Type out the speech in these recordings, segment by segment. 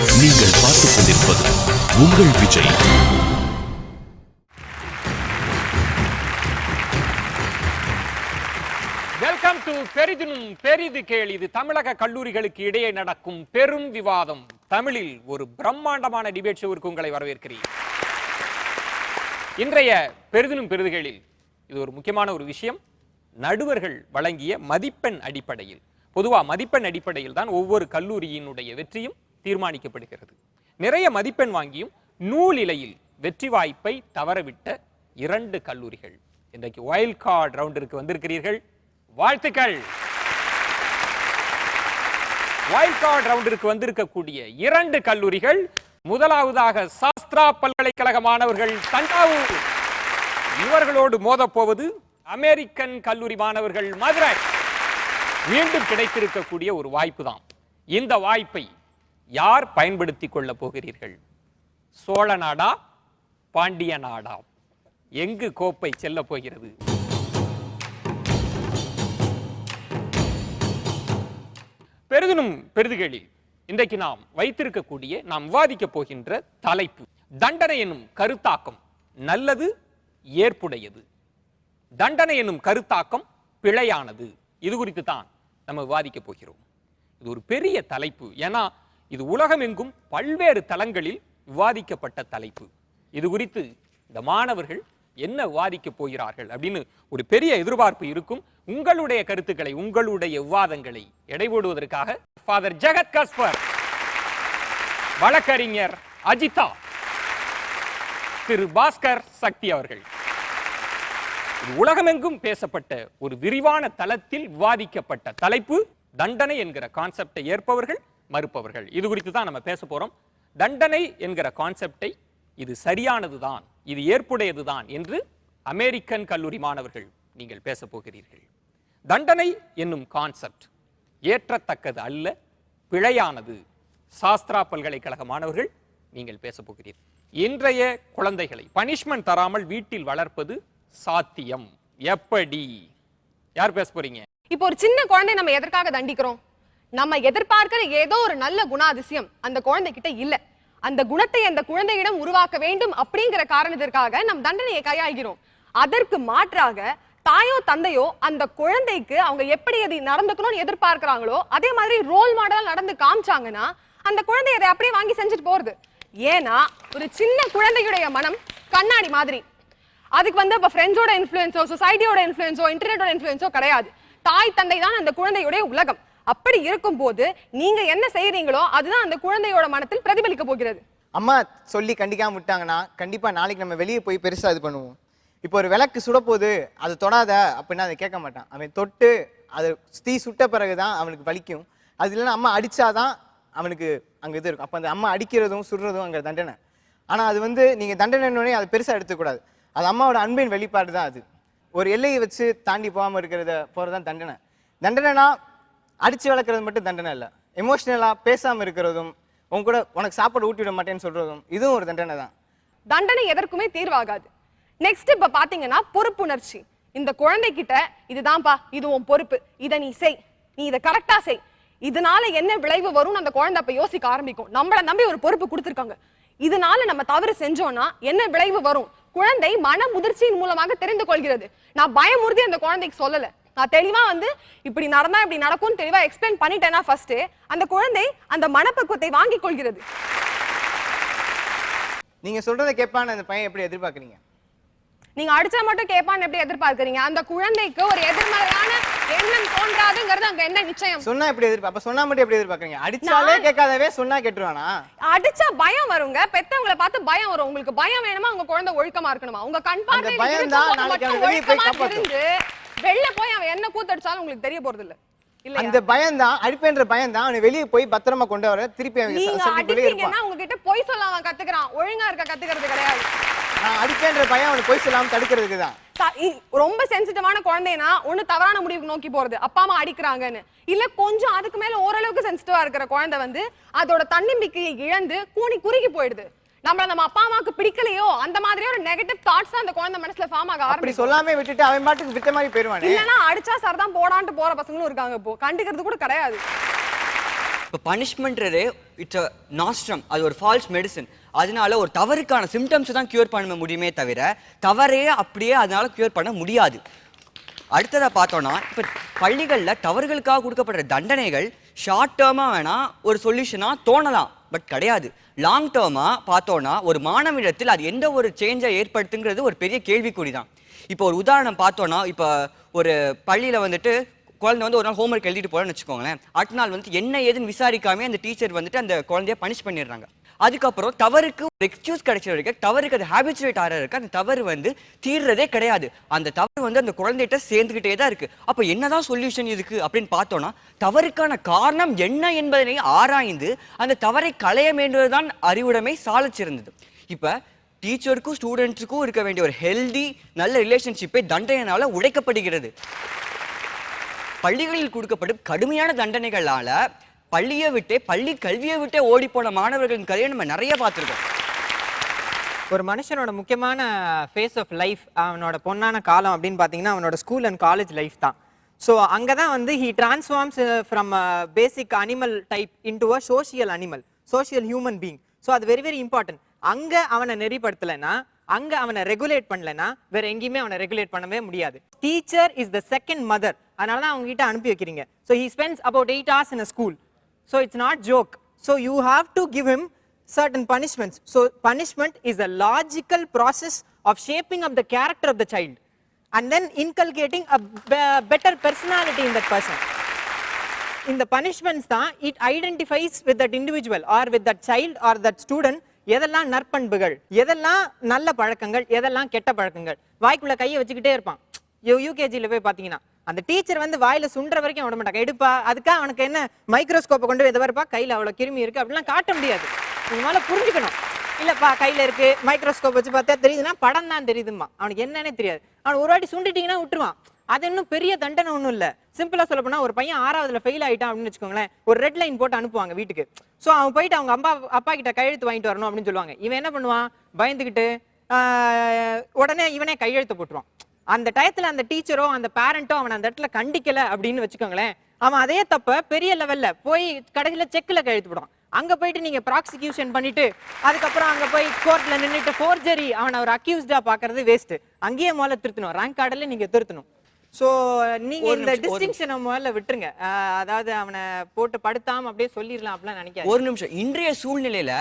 நீங்கள் பார்த்துக் கொண்டிருப்பது உங்கள் விஜய். வெல்கம் டு பெரிதினும் பெரிது கேள். இது தமிழக கல்லூரிகளுக்கு இடையே நடக்கும் பெரும் விவாதம். தமிழில் ஒரு பிரம்மாண்டமான டிபேட் ஷோவிற்கு உங்களை வரவேற்கிறேன். இன்றைய பெரிதினும் பெரிது கேளில் இது ஒரு முக்கியமான ஒரு விஷயம். நடுவர்கள் வழங்கிய மதிப்பெண் அடிப்படையில், பொதுவா மதிப்பெண் அடிப்படையில் தான் ஒவ்வொரு கல்லூரியினுடைய வெற்றியும் தீர்மானிக்கப்படுகிறது. நிறைய மதிப்பெண் வாங்கியும் நூலிலையில் வெற்றி வாய்ப்பை தவறவிட்ட 2 கல்லூரிகள் இன்றைக்கு வைல்ட் கார்டு ரவுண்டிற்கு வந்திருக்கிறீர்கள். வாழ்த்துக்கள். வைல்ட் கார்டு ரவுண்டிற்கு வந்திருக்கக்கூடிய 2 கல்லூரிகள். முதலாவதாக சாஸ்திரா பல்கலைக்கழக மாணவர்கள் தஞ்சாவூர். இவர்களோடு மோதப் போவது அமெரிக்கன் கல்லூரி மாணவர்கள் மதுரை. மீண்டும் கிடைத்திருக்கக்கூடிய ஒரு வாய்ப்பு தான். இந்த வாய்ப்பை யார் பயன்படுத்திக் கொள்ளப் போகிறீர்கள்? சோழ நாடா, பாண்டிய நாடா? எங்கு கோப்பை செல்ல போகிறது? பெரிதினும் பெரிதுகளில் இன்றைக்கு நாம் வைத்திருக்கக்கூடிய, நாம் விவாதிக்க போகின்ற தலைப்பு தண்டனை எனும் கருத்தாக்கம் நல்லது, ஏற்புடையது. தண்டனை எனும் கருத்தாக்கம் பிழையானது. இது குறித்து தான் நம்ம விவாதிக்க போகிறோம். இது ஒரு பெரிய தலைப்பு. ஏன்னா இது உலகமெங்கும் பல்வேறு தளங்களில் விவாதிக்கப்பட்ட தலைப்பு. இது குறித்து இந்த மாணவர்கள் என்ன விவாதிக்க போகிறார்கள் அப்படின்னு ஒரு பெரிய எதிர்பார்ப்பு இருக்கும். உங்களுடைய கருத்துக்களை, உங்களுடைய விவாதங்களை எடைபோடுவதற்காக ஃபாதர் ஜெகத் கஸ்பர், வழக்கறிஞர் அஜிதா, திரு பாஸ்கர் சக்தி அவர்கள். உலகமெங்கும் பேசப்பட்ட ஒரு விரிவான தளத்தில் விவாதிக்கப்பட்ட தலைப்பு தண்டனை என்கிற கான்செப்டை ஏற்பவர்கள், மறுப்பவர்கள். இது குறித்து தான் நம்ம பேச போறோம். தண்டனை என்கிற கான்செப்டை இது சரியானதுதான், இது ஏற்புடையதுதான் என்று அமெரிக்கன் கல்லூரி மாணவர்கள் நீங்கள் பேச போகிறீர்கள். தண்டனை என்னும் கான்செப்ட் ஏற்றத்தக்கது அல்ல, பிழையானது. சாஸ்திரா பல்கலைக்கழக மாணவர்கள் நீங்கள் பேச போகிறீர்கள். இன்றைய குழந்தைகளை பனிஷ்மெண்ட் தராமல் வீட்டில் வளர்ப்பது சாத்தியம் எப்படி? யார் பேச போறீங்க? இப்போ ஒரு சின்ன குழந்தை நம்ம எதற்காக தண்டிக்கிறோம்? நம்ம எதிர்பார்க்கிற ஏதோ ஒரு நல்ல குணாதிசயம் அந்த குழந்தைகிட்ட இல்ல, அந்த குணத்தை அந்த குழந்தையிடம் உருவாக்க வேண்டும் அப்படிங்கிற காரணத்திற்காக நம் தண்டனையை கையாள்கிறோம். அதற்கு மாற்றாக தாயோ தந்தையோ அந்த குழந்தைக்கு அவங்க எப்படி அதை நடந்துக்கணும்னு எதிர்பார்க்கிறாங்களோ அதே மாதிரி ரோல் மாடல் நடந்து காமிச்சாங்கன்னா அந்த குழந்தை அதை அப்படியே வாங்கி செஞ்சுட்டு போறது. ஏன்னா ஒரு சின்ன குழந்தையுடைய மனம் கண்ணாடி மாதிரி. அதுக்கு இப்ப ஃப்ரெண்ட்ஸோட இன்ஃப்ளூயன்ஸோ, சொசைட்டியோட இன்ஃப்ளூயன்ஸோ, இன்டர்நெட்டோட இன்ஃப்ளூயன்ஸோ கிடையாது. தாய் தந்தை தான் அந்த குழந்தையுடைய உலகம். அப்படி இருக்கும் போது நீங்க என்ன செய்யறீங்களோ அதுதான் அந்த குழந்தையோட மனத்தில் பிரதிபலிக்க போகிறது. அம்மா சொல்லி கண்டிக்காம விட்டாங்கன்னா கண்டிப்பா நாளைக்கு நம்ம வெளியே போய் பெருசா இது பண்ணுவோம். இப்போ ஒரு விளக்கு சுட போது அது தொடாத அப்படின்னா அதை கேட்க மாட்டான். அவன் தொட்டு அது தீ சுட்ட பிறகுதான் அவனுக்கு வலிக்கும். அது இல்லைன்னா அம்மா அடிச்சாதான் அவனுக்கு அங்க இது இருக்கும். அப்ப அந்த அம்மா அடிக்கிறதும் சுடுறதும் அங்க தண்டனை. ஆனா அது நீங்க தண்டனை அதை பெருசா எடுத்துக்கூடாது. அது அம்மாவோட அன்பின் வெளிப்பாடு தான். அது ஒரு எல்லையை வச்சு தாண்டி போகாம இருக்கிறத போறதான் தண்டனை. தண்டனைனா அடிச்சு வளர்க்கறது மட்டும் தண்டனை இல்லை. எமோஷனலா பேசாம இருக்கிறதும், உனக்கு சாப்பாடு ஊட்டி விட மாட்டேன்னு சொல்றதும் இதுவும் ஒரு தண்டனை தான். தண்டனை எதற்குமே தீர்வாகாது. நெக்ஸ்ட் இப்ப பாத்தீங்கன்னா பொறுப்புணர்ச்சி. இந்த குழந்தைகிட்ட இதுதான்ப்பா, இது உன் பொறுப்பு, இதை நீ செய், நீ இதை கரெக்டா செய், இதனால என்ன விளைவு வரும்னு அந்த குழந்தை அப்ப யோசிக்க ஆரம்பிக்கும். நம்மள நம்பி ஒரு பொறுப்பு கொடுத்துருக்காங்க, இதனால நம்ம தவறு செஞ்சோம்னா என்ன விளைவு வரும்? குழந்தை மன முதிர்ச்சியின் மூலமாக தெரிந்து கொள்கிறது. நான் பயமுறுத்தி அந்த குழந்தைக்கு சொல்லல, நான் தெளிவா இப்படி நடந்தா இப்படி நடக்கும் தெளிவா எக்ஸ்பிளைன் பண்ணிட்டேன்னா ஃபர்ஸ்ட் அந்த குழந்தை அந்த மனப்பக்குவத்தை வாங்கிக் கொள்கிறது. நீங்க சொல்றதை கேட்பான்னு அந்த பையன் எப்படி எதிர்பார்க்கறீங்க? நீங்க அடிச்சா மட்டும் கேட்பான்னு எப்படி எதிர்பார்க்கறீங்க? அந்த குழந்தைக்கு ஒரு எதிர்மறையான எண்ணம் தோன்றாதுங்கிறது அங்க என்ன நிச்சயம்? சொன்னா எப்படி எதிர்பார்ப்ப? சொன்னா மட்டும் எப்படி எதிர்பார்க்கறீங்க? அடிச்சாலே கேட்காதவே சொன்னா கேட்டுருவானா? அடிச்சா பயம் வருங்க. பெத்தவங்கள பார்த்து பயம் வரும். உங்களுக்கு பயம் வேணுமா? உங்க குழந்தை ஒழுக்கமா இருக்கணுமா? உங்க கண் பார்வை பயம் தான் நாளைக்கு அவன் வெளிய போய் காப்பாத்தும். வெளில போய் அவன் என்ன கூத்தடிச்சாலும் உங்களுக்கு தெரிய போறது இல்ல. அந்த பயம் தான், அடிப்பேன்ற பயம் தான் அவனை வெளியே போய் பத்திரமா கொண்டு வர திருப்பி அவங்க சல்லிக்குள்ளே இருப்பான். உங்ககிட்ட பொய் சொல்ல அவன் கத்துக்கிறான், ஒழுங்கா இருக்க கத்துக்கிறது கிடையாது. நான் அடிப்பேன்ற பயம் அவனை பொய் சொல்லாம தடுக்கிறதுக்கு தான். ரொம்ப சென்சிட்டிவான குழந்தைனா ஒண்ணு தவறான முடிவுக்கு நோக்கி போறது, அப்பா அம்மா அடிக்கிறாங்கன்னு. இல்ல கொஞ்சம் அதுக்கு மேல ஓரளவுக்கு சென்சிட்டிவா இருக்கிற குழந்தை அதோட தன்னம்பிக்கையை இழந்து கூனி குறுகி போயிடுது. நம்ம அப்பா அம்மாக்கு பிடிக்கலையோ அந்த மாதிரியே ஒரு நெகட்டிவ் தாட்ஸ் அந்த குழந்தை மனசுல ஃபார்ம் ஆக ஆரம்பிக்கும். அப்படி சொல்லாம விட்டுட்டு அவன் பாட்டுக்கு விட்ட மாதிரி போயிடுவானே. இல்லனா அடிச்சா சரதான் போடான்ட்டு போற பசங்களும் இருக்காங்க. இப்போ கண்டுக்கிறது கூட கிடையாது. இப்போ பனிஷ்மெண்ட்றது இட்ஸ் அ நாஸ்ட்ரம், அது ஒரு ஃபால்ஸ் மெடிசன். அதனால ஒரு தவறுக்கான சிம்டம்ஸ் தான் க்யூர் பண்ண முடியுமே தவிர தவறே அப்படியே அதனால க்யூர் பண்ண முடியாது. அடுத்ததாக பார்த்தோன்னா இப்போ பள்ளிகளில் தவறுகளுக்காக கொடுக்கப்படுற தண்டனைகள் ஷார்ட் டேர்மாக வேணால் ஒரு சொல்யூஷனாக தோணலாம், பட் கிடையாது. லாங் டேர்மாக பார்த்தோன்னா ஒரு மாணவனிடத்தில் அது எந்த ஒரு சேஞ்சை ஏற்படுத்துங்கிறது ஒரு பெரிய கேள்விக்குறி தான். இப்போ ஒரு உதாரணம் பார்த்தோன்னா, இப்போ ஒரு பள்ளியில் வந்துட்டு குழந்தை வந்து ஒரு நாள் ஹோம்ஒர்க் எழுதிட்டு போகிறேன்னு வச்சுக்கோங்களேன். அடுத்த நாள் வந்து என்ன ஏதுன்னு விசாரிக்காமே அந்த டீச்சர் வந்துட்டு அந்த குழந்தைய பனிஷ் பண்ணிடுறாங்க. அதுக்கப்புறம் தவறுக்கு ஒரு எக்ஸ்கியூஸ் கிடைச்ச வரைக்கும் தவறுக்கு அது ஹேபிச்சுவேட் ஆகிற இருக்கு, அந்த தவறு வந்து தீர்றதே கிடையாது. அந்த தவறு வந்து அந்த குழந்தைகிட்ட சேர்ந்துக்கிட்டே தான் இருக்கு. அப்போ என்னதான் சொல்யூஷன் இதுக்கு அப்படின்னு பார்த்தோன்னா, தவறுக்கான காரணம் என்ன என்பதனை ஆராய்ந்து அந்த தவறை களைய வேண்டுவதுதான் அறிவுடைமை சாலச்சிறந்தது. இப்போ டீச்சருக்கும் ஸ்டூடெண்ட்ஸுக்கும் இருக்க வேண்டிய ஒரு ஹெல்தி நல்ல ரிலேஷன்ஷிப்பை தண்டனையினால உடைக்கப்படுகிறது. பள்ளிகளில் கொடுக்கப்படும் கடுமையான தண்டனைகளால பள்ளியை விட்டே பள்ளி கல்வியை விட்டே ஓடி போன மாணவர்களின் கதையை நம்ம நிறைய பார்த்துருக்கோம். ஒரு மனுஷனோட முக்கியமான ஃபேஸ் ஆஃப் லைஃப், அவனோட பொன்னான காலம் அப்படின்னு பார்த்தீங்கன்னா அவனோட ஸ்கூல் அண்ட் காலேஜ் லைஃப் தான். ஸோ அங்கே தான் வந்து he transforms from basic animal type into a social animal, social human being. So அது வெரி வெரி இம்பார்ட்டன்ட். அங்கே அவனை நெறிப்படுத்தலைன்னா, அங்கே அவனை ரெகுலேட் பண்ணலைன்னா வேற எங்கேயுமே அவனை ரெகுலேட் பண்ணவே முடியாது. Teacher is the second mother. அதனால தான் அவங்க கிட்ட அனுப்பி வைக்கிறீங்க. So he spends about 8 hours in a school. So it's not joke. So you have to give him certain punishments. So punishment is a logical process of shaping up the character of the child and then inculcating a better personality in that person. In the punishments தான் it identifies with that individual or with that child or that student எதெல்லாம் நற்பண்புகள், எதெல்லாம் நல்ல பழக்கங்கள், எதெல்லாம் கெட்ட பழக்கங்கள். வாய்க்குள்ள கையை வச்சுக்கிட்டே இருப்பான். யூகேஜியில் போய் பார்த்தீங்கன்னா அந்த டீச்சர் வந்து வாயில சுன்ற வரைக்கும் விட மாட்டாங்க. எடுப்பா, அதுக்காக அவனுக்கு என்ன மைக்ரோஸ்கோப்பை கொண்டு போய் எதவரப்பா கையில் அவ்வளோ கிருமி இருக்கு அப்படிலாம் காட்ட முடியாது. உங்களால புரிஞ்சுக்கணும். இல்லப்பா கையில இருக்கு, மைக்ரோஸ்கோப் வச்சு பார்த்தா தெரியுதுன்னா படம் தான் தெரியுதுமா, அவனுக்கு என்னன்னே தெரியாது. அவன் ஒரு வாட்டி சுண்டிட்டீங்கன்னா விட்டுருவான். அது இன்னும் பெரிய தண்டனை ஒன்றும் இல்லை. சிம்பிளா சொல்ல போனா ஒரு பையன் 6வதுல ஃபெயில் ஆயிட்டான் அப்படின்னு வச்சுக்கோங்களேன், ஒரு ரெட் லைன் போட்டு அனுப்புவாங்க வீட்டுக்கு. ஸோ அவன் போயிட்டு அவங்க அப்பா கிட்ட கையெழுத்து வாங்கிட்டு வரணும் அப்படின்னு சொல்லுவாங்க. இவன் என்ன பண்ணுவான், பயந்துக்கிட்டு உடனே இவனே கையெழுத்து போட்டுருவான். அந்த டயத்துல அந்த டீச்சரோ அந்த பேரண்டோ அவன் அந்த இடத்துல கண்டிக்கல அப்படின்னு வச்சுக்கோங்களேன், அவன் அதே தப்ப பெரிய லெவல்ல போய் கடைசியில செக்ல கையெழுத்து போடுவான். அங்க போயிட்டு நீங்க ப்ராசிக்யூஷன் பண்ணிட்டு அதுக்கப்புறம் அங்க போய் கோர்ட்ல நின்றுட்டு ஃபோர்ஜரி அவனை ஒரு அக்யூஸ்டா பாக்குறது வேஸ்ட். அங்கேயே முதல்ல திருத்தணும், ரேங்க் கார்டில் நீங்க திருத்தணும். ஸோ நீங்க இந்த டிஸ்டிங்ஷனை முதல்ல விட்டுருங்க. அதாவது அவனை போட்டு படுத்தாம அப்படியே சொல்லிடலாம் அப்படிலாம் நினைக்காது. ஒரு நிமிஷம், இன்றைய சூழ்நிலையில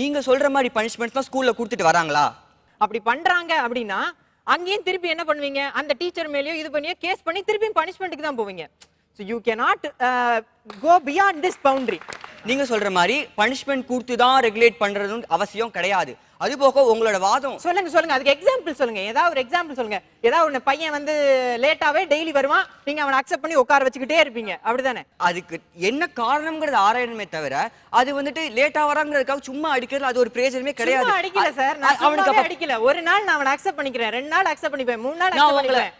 நீங்க சொல்ற மாதிரி பனிஷ்மெண்ட் தான் ஸ்கூல்ல கொடுத்துட்டு வராங்களா? அப்படி பண்றாங்க அப்படின்னா அங்கேயும் திருப்பி என்ன பண்ணுவீங்க, அந்த டீச்சர் மேலேயோ இது பண்ணியோ கேஸ் பண்ணி திருப்பி பனிஷ்மெண்ட்டுக்கு தான் போவீங்க. So you cannot go beyond this boundary. நீங்க சொல்ற மாதிரி பனிஷ்மெண்ட் கொடுத்து தான் ரெகுலேட் பண்றது அவசியம் கிடையாது. அது போக உங்களோட வாதம் சொல்லுங்க, அதுக்கு எக்ஸாம்பிள் சொல்லுங்க. ஏதாவது ஒரு எக்ஸாம்பிள் சொல்லுங்க. ஏதாவது ஒரு பையன் வந்து லேட்டாவே டெய்லி வருவான், நீங்க அவனை அக்செப்ட் பண்ணி உட்கார வச்சுக்கிட்டே இருப்பீங்க, அப்படிதானே? அதுக்கு என்ன காரணம்ங்கிறது ஆராயணுமே தவிர அது வந்துட்டு லேட்டா வராங்கிறதுக்காக சும்மா அடிக்கிறது அது ஒரு பிரயோஜனமே கிடையாது. அடிக்கல சார், நான் அவனுக்கு அடிக்கல. ஒரு நாள் நான் அவனை அக்செப்ட் பண்ணிக்கிறேன், 2 நாள் அக்செப்ட் பண்ணிப்பேன், 3 நாள் அக்செப்ட் பண்ணிப்பேன்.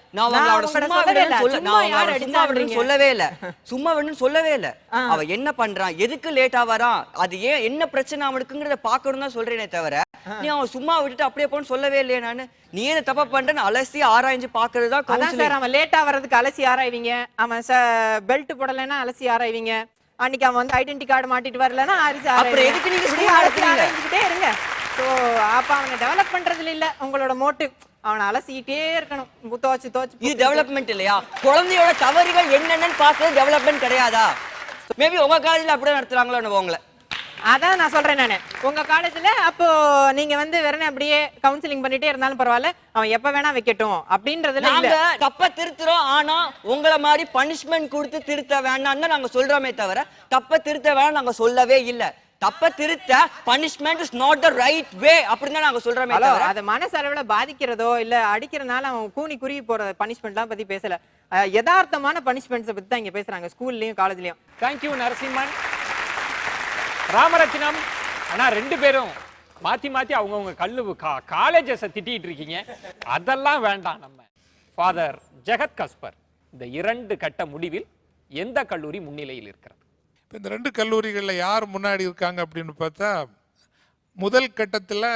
சும்மா வேணும்னு சொல்லவே இல்ல. அவன் என்ன பண்றான், எதுக்கு லேட்டா வரான், அது ஏன் என்ன பிரச்சனை அவனுக்குங்கிறத பாக்கணும் தான் சொல்றேனே தவிர நீ அவன் சும்மா விட்டுட்டு அப்படியே போன்னு சொல்லவே இல்லையே. நானு நீ என்ன தப்பா பண்றேன்னு அலசி ஆராய்ஞ்சு பாக்குறதுதான் சார். அவன் லேட்டா வர்றதுக்கு அலசி ஆராய்வீங்க, அவன் பெல்ட் போடலைன்னா அலசி ஆராய்வீங்க, அன்னைக்கு அவன் வந்து ஐடென்டி கார்டு மாட்டிட்டு வரலன்னா அப்புறம் எதுக்கு நீங்க ஆராய்ச்சிக்கிட்டே இருங்க. ஸோ அப்ப அவங்க டெவலப் பண்றதுல இல்ல உங்களோட மோட்டிவ், அவனை அலசிக்கிட்டே இருக்கணும். தோச்சு இது டெவலப்மெண்ட் இல்லையா? குழந்தையோட தவறுகள் என்னென்னு பார்க்கறது டெவலப்மெண்ட் கிடையாதா? மேபி உங்க காலேஜ்ல அப்படியே நடத்துறாங்களோ உங்களை. அதான் நான் சொல்றேன் நானு, உங்க காலேஜ்ல அப்போ நீங்க வந்து வெறும் அப்படியே கவுன்சிலிங் பண்ணிட்டே இருந்தாலும் பரவாயில்ல, அவன் எப்ப வேணா வைக்கட்டும் அப்படின்றதுல நாங்க தப்ப திருத்துறோம். ஆனா உங்களை மாதிரி பனிஷ்மெண்ட் கொடுத்து திருத்த வேண்டாம் தான் நாங்க சொல்றோமே தவிர தப்ப திருத்த வேணாம் நாங்க சொல்லவே இல்ல. தப்ப திருத்த punishment is not the right way அப்படிதான் நாங்க சொல்றோமே தவிர அது மனசளவுல பாதிக்கிறதோ இல்ல அடிக்கிறனால அவன் கூனி குறுகி போற பனிஷ்மெண்ட்லாம் பத்தி பேசல. யதார்த்தமான பனிஷ்மெண்ட்ஸ் பத்தி தான் இங்க பேசுறாங்க ஸ்கூல்லயும் காலேஜ்லயும். தேங்க்யூ நரசிம்மன், ராமரத்னம். ஆனா 2 பேரும் மாத்தி மாத்தி அவங்கவுங்க காலேஜஸ் திட்டிட்டு இருக்கீங்க, அதெல்லாம் வேண்டாம். நம்ம ஃபாதர் ஜெகத் கஸ்பர், இந்த 2 கட்ட முடிவில் எந்த கல்லூரி முன்னிலையில் இருக்கிறது? இந்த 2 கல்லூரிகளில் யார் முன்னாடி இருக்காங்க அப்படின்னு பார்த்தா, முதல் கட்டத்தில்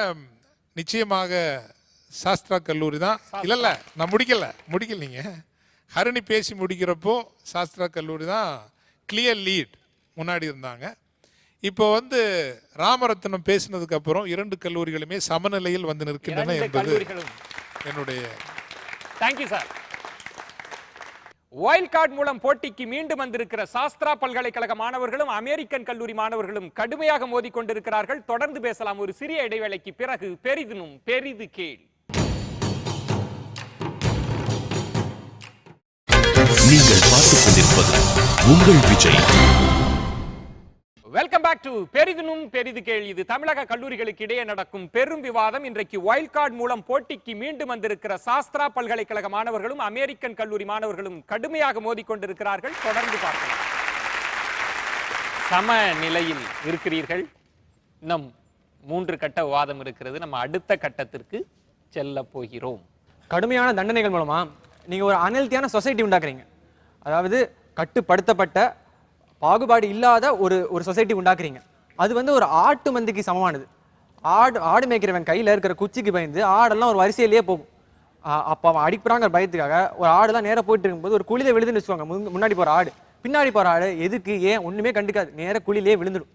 நிச்சயமாக சாஸ்திரா கல்லூரி தான். இல்லை நான் முடிக்கலைங்க. ஹரணி பேசி முடிக்கிறப்போ சாஸ்திரா கல்லூரி தான் கிளியர் லீட், முன்னாடி இருந்தாங்க. இப்போ வந்து ராமரத்னம் பேசினதுக்கு அப்புறம் 2 கல்லூரிகளுமே சமநிலையில் வந்து நிற்கின்றன என்பது என்னுடைய. Thank you sir. வைல்ட் கார்டு மூலம் போட்டிக்கு மீண்டும் வந்திருக்கிற சாஸ்திரா பல்கலைக்கழக மாணவர்களும் அமெரிக்கன் கல்லூரி மாணவர்களும் கடுமையாக மோதிக்கொண்டிருக்கிறார்கள். தொடர்ந்து பேசலாம் ஒரு சிறிய இடைவேளைக்கு பிறகு. பெரிதும் பெரிது கேள். நீங்கள் பார்த்துக் கொண்டிருப்பது உங்கள் விஜய். வெல்கம் பேக் டு பெரிதும் பெரிது கேள். இது தமிழக கல்லூரிகளுக்கு இடையே நடக்கும் பெரும் விவாதம். இன்றைக்கு வைல்ட் கார்டு மூலம் போட்டிக்கு மீண்டும் வந்திருக்கிற சாஸ்திரா பல்கலைக்கழக மாணவர்களும் அமெரிக்கன் கல்லூரி மாணவர்களும் கடுமையாக மோதிக்கொண்டிருக்கிறார்கள். தொடர்ந்து பார்க்கலாம். சம நிலையில் இருக்கிறீர்கள். நம் 3 கட்ட விவாதம் இருக்கிறது. நம்ம அடுத்த கட்டத்திற்கு செல்ல போகிறோம். கடுமையான தண்டனைகள் மூலமா நீங்க ஒரு அனல்தியான சொசைட்டி உண்டாக்குறீங்க. அதாவது கட்டுப்படுத்தப்பட்ட பாகுபாடு இல்லாத ஒரு சொசைட்டி உண்டாக்குறீங்க. அது வந்து ஒரு ஆட்டு மந்திக்கு சமமானது. ஆடு மேய்க்கிறவன் கையில் இருக்கிற குச்சிக்கு பயந்து ஆடெல்லாம் ஒரு வரிசையிலேயே போகும். அப்போ அவன் அடிக்கிறாங்கிற பயத்துக்காக ஒரு ஆடுலாம் நேராக போயிட்டு இருக்கும்போது ஒரு குழியில விழுதுன்னு வச்சுக்கோங்க. முன்னாடி போகிற ஆடு பின்னாடி போகிற ஆடு எதுக்கு ஏன் ஒன்றுமே கண்டுக்காது, நேராக குழியிலே விழுந்துடும்.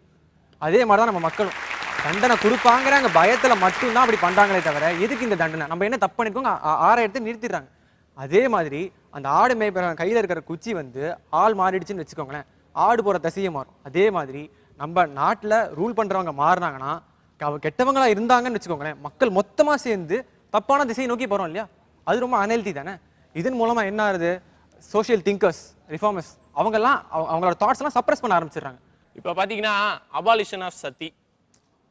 அதே மாதிரி தான் நம்ம மக்களும் தண்டனை கொடுப்பாங்கிறாங்க பயத்தில் மட்டும்தான் அப்படி பண்ணுறாங்களே தவிர எதுக்கு இந்த தண்டனை, நம்ம என்ன தப்பு பண்ணிருக்கோங்க, எடுத்து நிறுத்திடுறாங்க. அதே மாதிரி அந்த ஆடு மேய்ப்பவன் கையில் இருக்கிற குச்சி வந்து ஆள் மாறிடுச்சுன்னு வச்சுக்கோங்களேன், ஆடு போகிற திசையை மாறும். அதே மாதிரி நம்ம நாட்டில் ரூல் பண்ணுறவங்க மாறினாங்கன்னா, கெட்டவங்களா இருந்தாங்கன்னு வச்சுக்கோங்களேன், மக்கள் மொத்தமாக சேர்ந்து தப்பான திசையை நோக்கி போகிறோம் இல்லையா, அது ரொம்ப அனெல்தி தானே. இதன் மூலமாக என்ன ஆகுது, சோஷியல் திங்கர்ஸ், ரிஃபார்மர்ஸ் அவங்கெல்லாம் அவங்களோட தாட்ஸ்லாம் சப்ரஸ் பண்ண ஆரம்பிச்சிடுறாங்க. இப்போ பார்த்தீங்கன்னா அபாலிஷன் ஆஃப் சத்தி,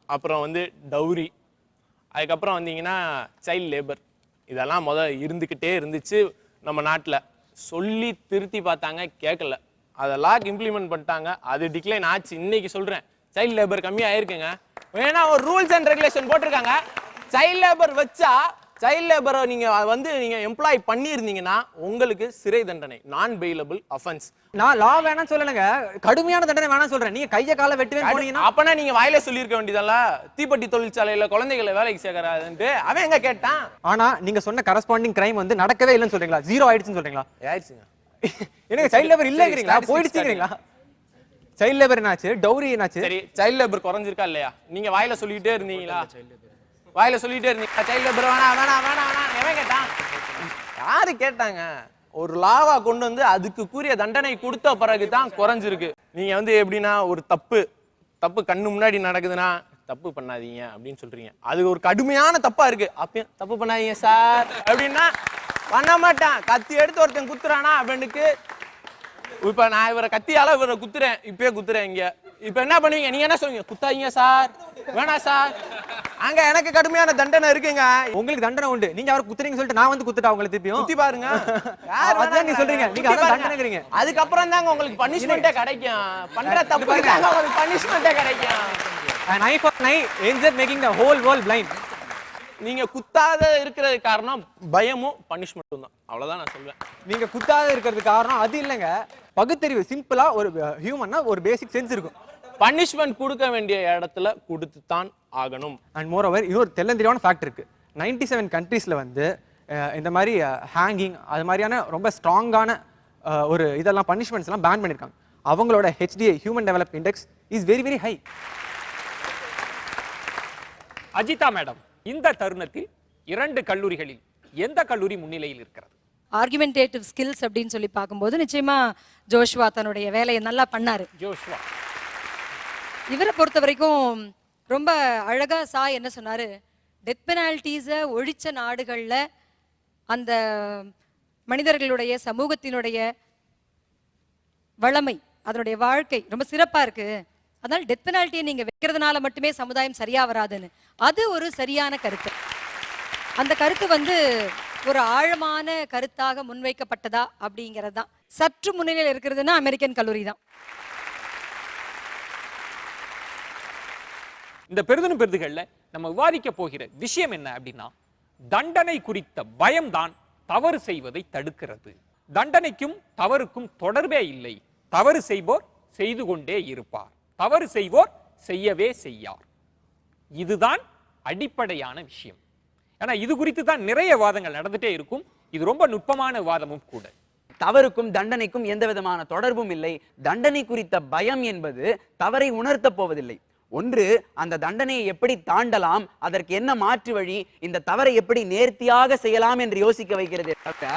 அப்புறம் வந்து டவுரி, அதுக்கப்புறம் வந்தீங்கன்னா சைல்ட் லேபர், இதெல்லாம் இருந்துக்கிட்டே இருந்துச்சு நம்ம நாட்டில். சொல்லி திருத்தி பார்த்தாங்க, கேட்கல. அதை லாக் இம்ப்ளிமெண்ட் பண்ணிட்டாங்க, அது டிக்ளைன் ஆச்சு. இன்னைக்கு சொல்கிறேன், சைல்ட் லேபர் கம்மியாக இருக்குங்க. ஏன்னா ஒரு ரூல்ஸ் அண்ட் ரெகுலேஷன் போட்டிருக்காங்க. சைல்ட் லேபர் வச்சா சைல்ட் லேபரை நீங்கள் எம்ப்ளாய் பண்ணியிருந்தீங்கன்னா உங்களுக்கு சிறை தண்டனை, நான் பெயிலபிள் அஃபென்ஸ். நான் லா வேணாம்னு சொல்லலைங்க, கடுமையான தண்டனை வேணாம் சொல்றேன். நீங்க கையை காலை வெட்டுவேன் போனீங்கன்னா அப்பனா நீங்க வாயில சொல்லியிருக்க வேண்டியதல்ல, தீப்பெட்டி தொழிற்சாலையில குழந்தைகளை வேலைக்கு சேர்க்கறாதுன்ட்டு அவன் எங்க கேட்டான். ஆனா நீங்க சொன்ன கரஸ்பாண்டிங் கிரைம் வந்து நடக்கவே இல்லைன்னு சொல்றீங்களா, 0 ஆயிடுச்சுன்னு சொல்றீங்களா? ஆயிடுச்சுங்க. எனக்கு சைல்ட் லேபர் இல்லைங்கிறீங்களா, போயிடுச்சுங்கிறீங்களா? சைல்ட் லேபர் என்னாச்சு, டவுரி என்னாச்சு? சரி, சைல்ட் லேபர் குறைஞ்சிருக்கா இல்லையா? நீங்க வாயில சொல்லிட்டே இருந்தீங்களா? வாயில சொல்லிட்டே இருந்தீங்க சைல்ட் லேபர் வேணாம் வேணாம் வேணாம் வேணாம், எவன் கேட்டான்? யாரு கேட்டாங்க? ஒரு லாவா கொண்டு வந்து அதுக்கு கூறிய தண்டனை கொடுத்த பிறகுதான் குறைஞ்சிருக்கு. நீங்க வந்து எப்படின்னா, ஒரு தப்பு கண்ணு முன்னாடி நடக்குதுன்னா தப்பு பண்ணாதீங்க அப்படின்னு சொல்றீங்க, அது ஒரு கடுமையான தப்பா இருக்கு. அப்பயும் தப்பு பண்ணாதீங்க சார் அப்படின்னா பண்ண மாட்டான். கத்தி எடுத்து ஒருத்தன் குத்துறானா அவனுக்கு, இப்ப நான் இவரை கத்தியால இவரை குத்துறேன், இப்பயே குத்துறேன் இங்க, இப்ப என்ன பண்ணுவீங்க? நீங்க என்ன சொல்லுவீங்க? குத்தாதீங்க சார், வேணாம் சார். அங்க எனக்கு கடுமையான தண்டனை இருக்குங்க. உங்களுக்கு தண்டனை உண்டு, நீங்க அவரை குத்துறீங்க சொல்லிட்டு நான் வந்து குத்துட்டா உங்களுக்கு திருப்பியும் குத்தி பாருங்க. அதான் நீங்க சொல்றீங்க, நீங்க அதான் தண்டனைங்கறீங்க. அதுக்கப்புறம் தாங்க உங்களுக்கு பனிஷ்மென்ட்டே கிடைக்கும். பண்ற தப்புக்கு தாங்க உங்களுக்கு பனிஷ்மென்ட்டே கிடைக்கும். an eye for an eye ends up making the whole world blind. நீங்க குத்தாத இருக்கிறது காரணம் பயமும் பனிஷ்மென்ட்டும் தான், அவ்வளவுதான் நான் சொல்வேன். நீங்க குத்தாத இருக்கிறது காரணம் அது இல்லங்க, பகுத்தறிவு. சிம்பிளா ஒரு ஹியூமன்னா ஒரு பேசிக் சென்ஸ் இருக்கும். பனிஷ்மென்ட் கொடுக்க வேண்டிய இடத்துல கொடுத்து தான் ஆகணும். அண்ட் மோர் ஓவர் இன்னொரு தெரியந்திரியான ஃபேக்ட் இருக்கு. 97 கண்ட்ரீஸ்ல வந்து இந்த மாதிரி ஹேங்கிங் அது மாதிரியான ரொம்ப ஸ்ட்ராங்கான ஒரு இதெல்லாம் பனிஷ்மெண்ட்ஸ் எல்லாம் பேன் பண்ணிருக்காங்க. அவங்களோட HDI human develop index is very very high. Ajitha madam, இந்த தருணத்தில் 2 கல்லூரிகளில் எந்த கல்லூரி முன்னிலையில் இருக்கிறது? ஆர்குமெண்டேட்டிவ் ஸ்கில்ஸ் அப்படின்னு சொல்லி பார்க்கும்போது நிச்சயமா ஜோஷ்வா தன்னுடைய வேலையை நல்லா பண்ணாரு. ஜோஷ்வா இவரை பொறுத்த வரைக்கும் ரொம்ப அழகா என்ன சொன்னாரு, டெத் பெனால்டிஸை ஒழிச்ச நாடுகள்ல அந்த மனிதர்களுடைய சமூகத்தினுடைய வளமை, அதனுடைய வாழ்க்கை ரொம்ப சிறப்பா இருக்கு. அதனால டெத் பெனால்ட்டியை நீங்க வைக்கிறதுனால மட்டுமே சமுதாயம் சரியா வராதுன்னு, அது ஒரு சரியான கருத்து. அந்த கருத்து வந்து ஒரு ஆழமான கருத்தாக முன்வைக்கப்பட்டதா அப்படிங்கிறது தான். சற்று முன்னிலையில் இருக்கிறதுனா அமெரிக்கன் கல்லூரி தான். இந்த பெருதுகள்ல நம்ம விவாதிக்க போகிற விஷயம் என்ன அப்படின்னா, தண்டனை குறித்த பயம்தான் தவறு செய்வதை தடுக்கிறது. தண்டனைக்கும் தவறுக்கும் தொடர்பே இல்லை. தவறு செய்வோர் செய்து கொண்டே இருப்பார், தவறு செய்வோர் செய்யவே செய்யார். இதுதான் அடிப்படையான விஷயம். ஏன்னா இது குறித்து தான் நிறைய வாதங்கள் நடந்துட்டே இருக்கும். இது ரொம்ப நுட்பமான வாதமும் கூட. தவறுக்கும் தண்டனைக்கும் எந்த விதமான தொடர்பும் இல்லை. தண்டனை குறித்த பயம் என்பது தவறை உணர்த்த போவதில்லை. ஒன்று, அந்த தண்டனையை எப்படி தாண்டலாம், அதற்கு என்ன மாற்று வழி, இந்த தவறை எப்படி நேர்த்தியாக செய்யலாம் என்று யோசிக்க வைக்கிறதே தவிர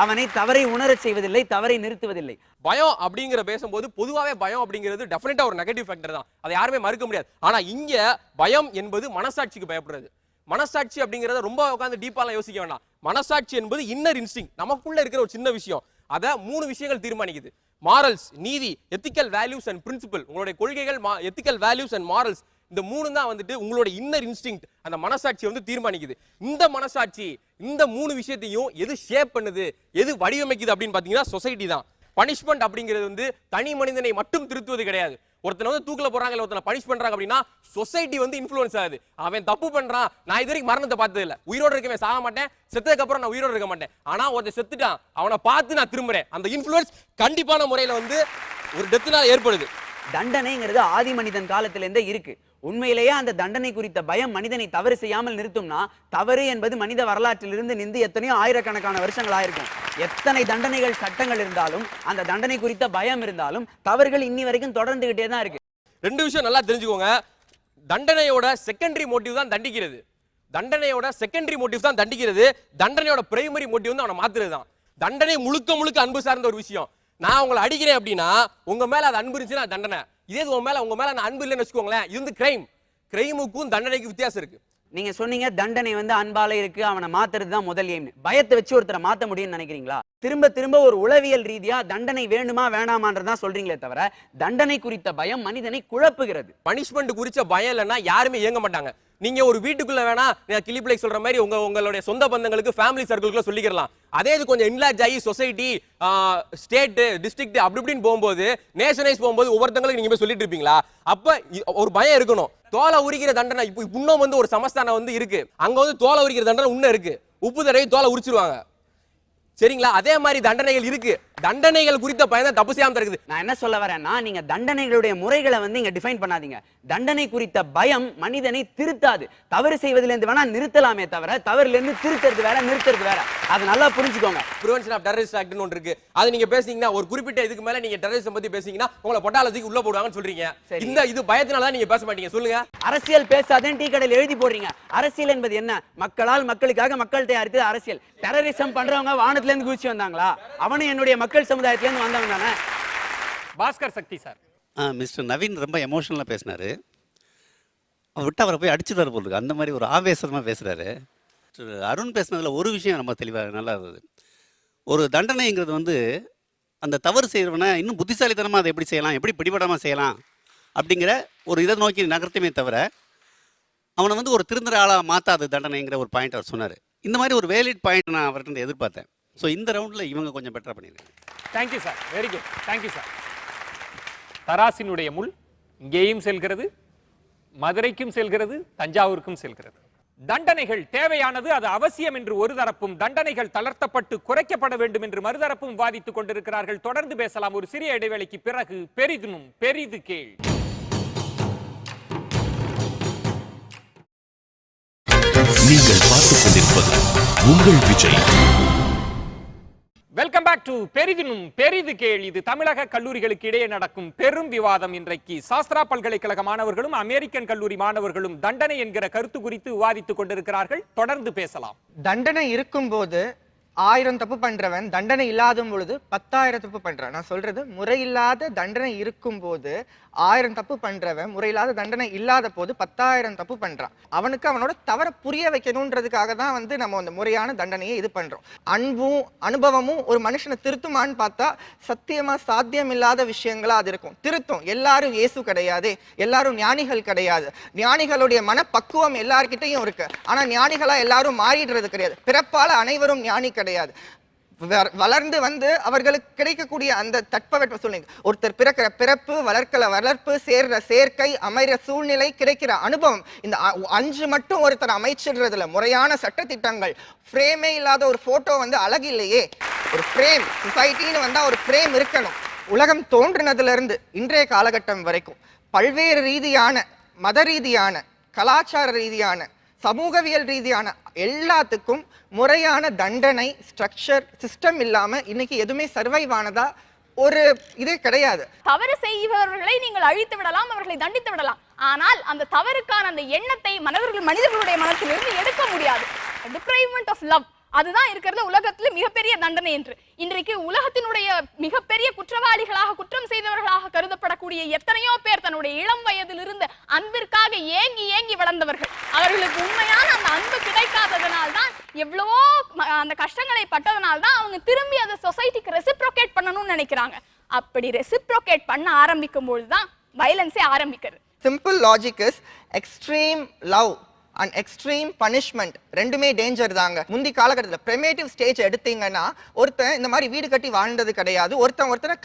அவனை தவறை உணரச் செய்வதில்லை, தவறை நிறுத்துவதில்லை. பயம் அப்படிங்கிற பேசும்போது பொதுவாகவே பயம் அப்படிங்கிறது டெஃபினட்டா ஒரு நெகட்டிவ் ஃபேக்டர் தான், அதை யாருமே மறுக்க முடியாது. ஆனா இங்க பயம் என்பது மனசாட்சிக்கு பயப்படுறது. மனசாட்சி அப்படிங்கறத ரொம்ப உட்காந்து டீப்பாலாம் யோசிக்க வேண்டாம். மனசாட்சி என்பது இன்னர் இன்ஸ்டிங், நமக்குள்ள இருக்கிற ஒரு சின்ன விஷயம். அதை 3 விஷயங்கள் தீர்மானிக்குது. மாரல்ஸ், நீதி, எத்திக்கல் வேல்யூஸ் அண்ட் பிரின்சிபல். உங்களுடைய கொள்கைகள், எத்திக்கல் வேல்யூஸ் அண்ட் மாரல்ஸ், இந்த 3 தான் வந்துட்டு உங்களுடைய இன்னர் இன்ஸ்டிங், அந்த மனசாட்சி வந்து தீர்மானிக்குது. இந்த மனசாட்சி இந்த 3 விஷயத்தையும் எது ஷேப் பண்ணுது, எது வடிவமைக்குது அப்படின்னு பாத்தீங்கன்னா சொசைட்டி தான். பனிஷ்மெண்ட் அப்படிங்கிறது வந்து தனி மனிதனை மட்டும் திருத்துவது கிடையாது. ஒருத்தனை வந்து தூக்கில போறாங்க, ஒருத்தனை பனிஷ் பண்றாங்க அப்படின்னா சொசைட்டி வந்து இன்ஃப்ளூயன்ஸ் ஆகுது. அவன் தப்பு பண்றான், நான் இது வரைக்கும் மரணத்தை பார்த்தது இல்ல, உயிரோட இருக்கவே சாக மாட்டேன், செத்ததுக்கு அப்புறம் நான் உயிரோட இருக்க மாட்டேன், ஆனா ஒருத்தன் செத்துட்டான், அவனை பார்த்து நான் திரும்புறேன். அந்த இன்ஃப்ளூயன்ஸ் கண்டிப்பான முறையில வந்து ஒரு டெத்னால ஏற்படுது. தண்டனைங்கிறது ஆதி மனிதன் காலத்திலிருந்தே இருக்கு. உண்மையிலேயே அந்த தண்டனை குறித்த பயம் மனிதனை தவறு செய்யாமல் நிறுத்தும்னா, தவறு என்பது மனித வரலாற்றிலிருந்து நின்று எத்தனையோ ஆயிரக்கணக்கான வருஷங்கள் ஆயிருக்கும். எத்தனை தண்டனைகள் சட்டங்கள் இருந்தாலும், அந்த தண்டனை குறித்த பயம் இருந்தாலும், தவறுகள் இன்னி வரைக்கும் தொடர்ந்துகிட்டே தான் இருக்கு. 2 விஷயம் நல்லா தெரிஞ்சுக்கோங்க. தண்டனையோட செகண்டரி மோட்டிவ் தான் தண்டிக்கிறது. தண்டனையோட செகண்டரி மோட்டிவ் தான் தண்டிக்கிறது. தண்டனையோட பிரைமரி மோட்டிவ் வந்து அவனை மாத்துறது தான். தண்டனை முழுக்க முழுக்க அன்பு சார்ந்த ஒரு விஷயம். நான் உங்களை அடிக்கிறேன் அப்படின்னா உங்க மேல அது அன்பு இருந்துச்சுன்னா தண்டனை. இதே உங்க மேல நான் அன்பு இல்லைன்னு வச்சுக்கோங்களேன், இது வந்து கிரைம். கிரைமுக்கும் தண்டனைக்கும் வித்தியாசம் இருக்கு. நீங்க சொன்னீங்க தண்டனை வந்து அன்பால இருக்கு, அவனை மாத்துறது தான் முதல் எய்ம். பயத்தை வச்சு ஒருத்தரை மாத்த முடியும்னு நினைக்கிறீங்களா? திரும்ப திரும்ப ஒரு உளவியல் ரீதியா தண்டனை வேணுமா வேணாமான்றதான் சொல்றீங்களே தவிர, தண்டனை குறித்த பயம் மனிதனை குழப்புகிறது. பனிஷ்மெண்ட் குறிச்ச பயம் இல்லைன்னா யாருமே இயங்க மாட்டாங்க. நீங்க ஒரு வீட்டுக்குள்ள வேணா கிளிப்பிளை சொல்ற மாதிரி உங்களுடைய சொந்த பந்தங்களுக்கு, ஃபேமிலி சர்க்கிள்குள்ள சொல்லிக்கலாம். அதே இது கொஞ்சம் இன்லார்ஜ் ஆகி சொசைட்டி, ஸ்டேட், டிஸ்ட்ரிக்ட் அப்படி இப்படின்னு போகும்போது, நேஷனைஸ் போகும்போது ஒவ்வொருத்தங்களுக்கு நீங்க போய் சொல்லிட்டு இருப்பீங்களா? அப்ப ஒரு பயம் இருக்கணும். தோலை உரிக்கிற தண்டனை இப்போ இன்னும் வந்து ஒரு சமஸ்தானம் வந்து இருக்கு, அங்க வந்து தோலை உரிக்கிற தண்டனை இன்னும் இருக்கு. உப்பு தடவை தோலை உரிச்சிருவாங்க, சரிங்களா? அதே மாதிரி தண்டனைகள் இருக்கு. தண்டனைகள் குறித்த பயன் தான் தப்பு செய்யாம இருக்குது. நான் என்ன சொல்ல வரேன்னா, நீங்க தண்டனைகளுடைய முறைகளை வந்து இங்க டிஃபைன் பண்ணாதீங்க. தண்டனை குறித்த பயம் மனிதனை திருத்தாது. தவறு செய்வதிலிருந்து வேணா நிறுத்தலாமே தவிர, தவறுல இருந்து திருத்துறது வேற, நிறுத்துறது வேற. அது நல்லா புரிஞ்சுக்கோங்க. பிரிவென்ஷன் ஆஃப் டெரரிஸ்ட் ஆக்ட்னு ஒன்று இருக்கு. அது நீங்க பேசிங்கன்னா, ஒரு குறிப்பிட்ட இதுக்கு மேல நீங்க டெரரிசம் பத்தி பேசிங்கன்னா உங்களை பொட்டாலத்துக்கு உள்ள போடுவாங்கன்னு சொல்றீங்க. இது பயத்தினால தான் நீங்க பேச மாட்டீங்க. சொல்லுங்க. அரசியல் பேசாதேன்னு டீ கடையில் எழுதி போடுறீங்க. அரசியல் என்பது என்ன? மக்களால் மக்களுக்காக மக்கள் தயாரித்து அரசியல். டெரரிசம் பண்றவங்க வானத்துல இருந்து குதிச்சு வந்தாங்களா? அவனும் என்னுடைய மக்கள் சமுதாயத்துல இருந்து வந்தவங்க தானே. பாஸ்கர் சக்தி சார். மிஸ்டர் நவீன் ரொம்ப எமோஷனலாக பேசினாரு. விட்டு அவரை போய் அடிச்சுட்டு போகிறதுக்கு அந்த மாதிரி ஒரு ஆவேசமாக பேசுகிறாரு. அருண் பேசுனதில் ஒரு விஷயம் ரொம்ப தெளிவாக நல்லா இருந்தது. ஒரு தண்டனைங்கிறது வந்து அந்த தவறு செய்கிறவனை இன்னும் புத்திசாலித்தனமாக அதை எப்படி செய்யலாம், எப்படி பிடிபடாமல் செய்யலாம் அப்படிங்கிற ஒரு இதை நோக்கி நகர்த்துமே தவிர, அவனை வந்து ஒரு திருந்துற ஆளாக மாற்றாது தண்டனைங்கிற ஒரு பாயிண்ட் அவர் சொன்னார். இந்த மாதிரி ஒரு வேலிட் பாயிண்ட் நான் அவர்கிட்ட எதிர்பார்த்தேன். ஸோ இந்த ரவுண்டில் இவங்க கொஞ்சம் பெட்டராக பண்ணியிருக்காங்க. Thank you sir, very good, thank you sir. தராசினுடைய முள் இங்கேயும் செல்கிறது, மதுரைக்கும் செல்கிறது, தஞ்சாவூருக்கும் செல்கிறது. தண்டனைகள் தேவையானது, அது அவசியம் என்று ஒரு தரப்பும், தண்டனைகள் தளர்த்தப்பட்டு குறைக்கப்பட வேண்டும் என்று மறுதரப்பும் வாதித்துக் கொண்டிருக்கிறார்கள். தொடர்ந்து பேசலாம் ஒரு சிறிய இடைவேளைக்கு பிறகு. பெரிதும் பெரிது கேள். நீங்கள் பார்த்துக் கொண்டிருப்பது உங்கள் விஜய். வெல்கம் பேக் டு பெரிதினும் பெரிது கேள். இது தமிழக கல்லூரிகளுக்கு இடையே நடக்கும் பெரும் விவாதம். இன்றைக்கு சாஸ்திரா பல்கலைக்கழக மாணவர்களும் அமெரிக்கன் கல்லூரி மாணவர்களும் தண்டனை என்கிற கருத்து குறித்து விவாதித்துக் கொண்டிருக்கிறார்கள். தொடர்ந்து பேசலாம். தண்டனை இருக்கும்போது 1000 தப்பு பண்றவன் தண்டனை இல்லாத பொழுது 10,000 தப்பு பண்றான். நான் சொல்றது முறையில்லாத தண்டனை இருக்கும் போது 1000 தப்பு பண்றவன் முறையில்லாத தண்டனை இல்லாத போது 10,000 தப்பு பண்றான். அவனுக்கு அவனோட தவற புரிய வைக்கணும்ன்றதுக்காக தான் வந்து நம்ம அந்த முறையான தண்டனையை இது பண்றோம். அன்பும் அனுபவமும் ஒரு மனுஷனை திருத்துமான்னு பார்த்தா சத்தியமா சாத்தியம் இல்லாத விஷயங்களா அது இருக்கும். திருத்தும். எல்லாரும் இயேசு கிடையாது, எல்லாரும் ஞானிகள் கிடையாது. ஞானிகளுடைய மனப்பக்குவம் எல்லார்கிட்டையும் இருக்கு. ஆனா ஞானிகளா எல்லாரும் மாறிடுறது கிடையாது. பிறப்பால அனைவரும் ஞானி கிடையாது. வளர்ந்து வந்து அவர்களுக்கு கிடைக்கக்கூடிய அந்த தட்பவெட்ப சூழ்நிலை, ஒருத்தர் பிறக்கிற பிறப்பு, வளர்க்கல வளர்ப்பு, சேர்ற சேர்க்கை, அமைகிற சூழ்நிலை, கிடைக்கிற அனுபவம், இந்த 5 மட்டும் ஒருத்தர் அமைச்சிடுறதுல முறையான சட்டத்திட்டங்கள். ஃப்ரேமே இல்லாத ஒரு போட்டோ வந்து அழகு இல்லையே. ஒரு ஃப்ரேம், சொசைட்டின்னு வந்தா ஒரு ஃப்ரேம் இருக்கணும். உலகம் தோன்றினதுல இருந்து இன்றைய காலகட்டம் வரைக்கும் பல்வேறு ரீதியான, மத ரீதியான, கலாச்சார ரீதியான, சமூகவியல் ரீதியான எல்லாத்துக்கும் முறையான தண்டனை ஸ்ட்ரக்சர் சிஸ்டம் இல்லாம இன்னைக்கு எதுவுமே சர்வைவ் ஆனதா ஒரு இதே கிடையாது. தவறு செய்பவர்களை நீங்கள் அழித்து விடலாம், அவர்களை தண்டித்து விடலாம். ஆனால் அந்த தவறுக்கான அந்த எண்ணத்தை மனிதர்களுடைய மனத்திலிருந்து எடுக்க முடியாது. டிப்ரைவ்மெண்ட் ஆஃப் லவ், அதுதான் இருக்கிறது உலகத்துல மிகப்பெரிய தண்டனை என்று. இன்றைக்கு உலகத்தினுடைய மிகப்பெரிய குற்றவாளிகளாக, குற்றம் செய்தவர்களாக கருதப்படக்கூடிய எத்தனையோ பேர் தன்னுடைய இளம் வயதிலிருந்து அன்பிற்காக ஏங்கி ஏங்கி வளர்ந்தவர்கள். அவர்களுக்கு உண்மையான அந்த அன்பு கிடைக்காததனால்தான், எவ்வளவோ அந்த கஷ்டங்களை பட்டதனால்தான் அவங்க திரும்பி அந்த சொசைட்டிக்கு ரெசிப்ரோகேட் பண்ணணும்னு நினைக்கிறாங்க. அப்படி ரெசிப்ரோகேட் பண்ண ஆரம்பிக்கும் பொழுதுதான் வயலன்ஸே ஆரம்பிக்கிறது. Simple logic is extreme love and extreme punishment ரெண்டுமே டேஞ்சர் தாங்க. முந்தி காலகட்டத்தில் ப்ரிமேட்டிவ் ஸ்டேஜ் எடுத்தீங்கன்னா ஒருத்தன் இந்த மாதிரி வீடு கட்டி வாழ்ந்தது கிடையாது, ஒருத்தனை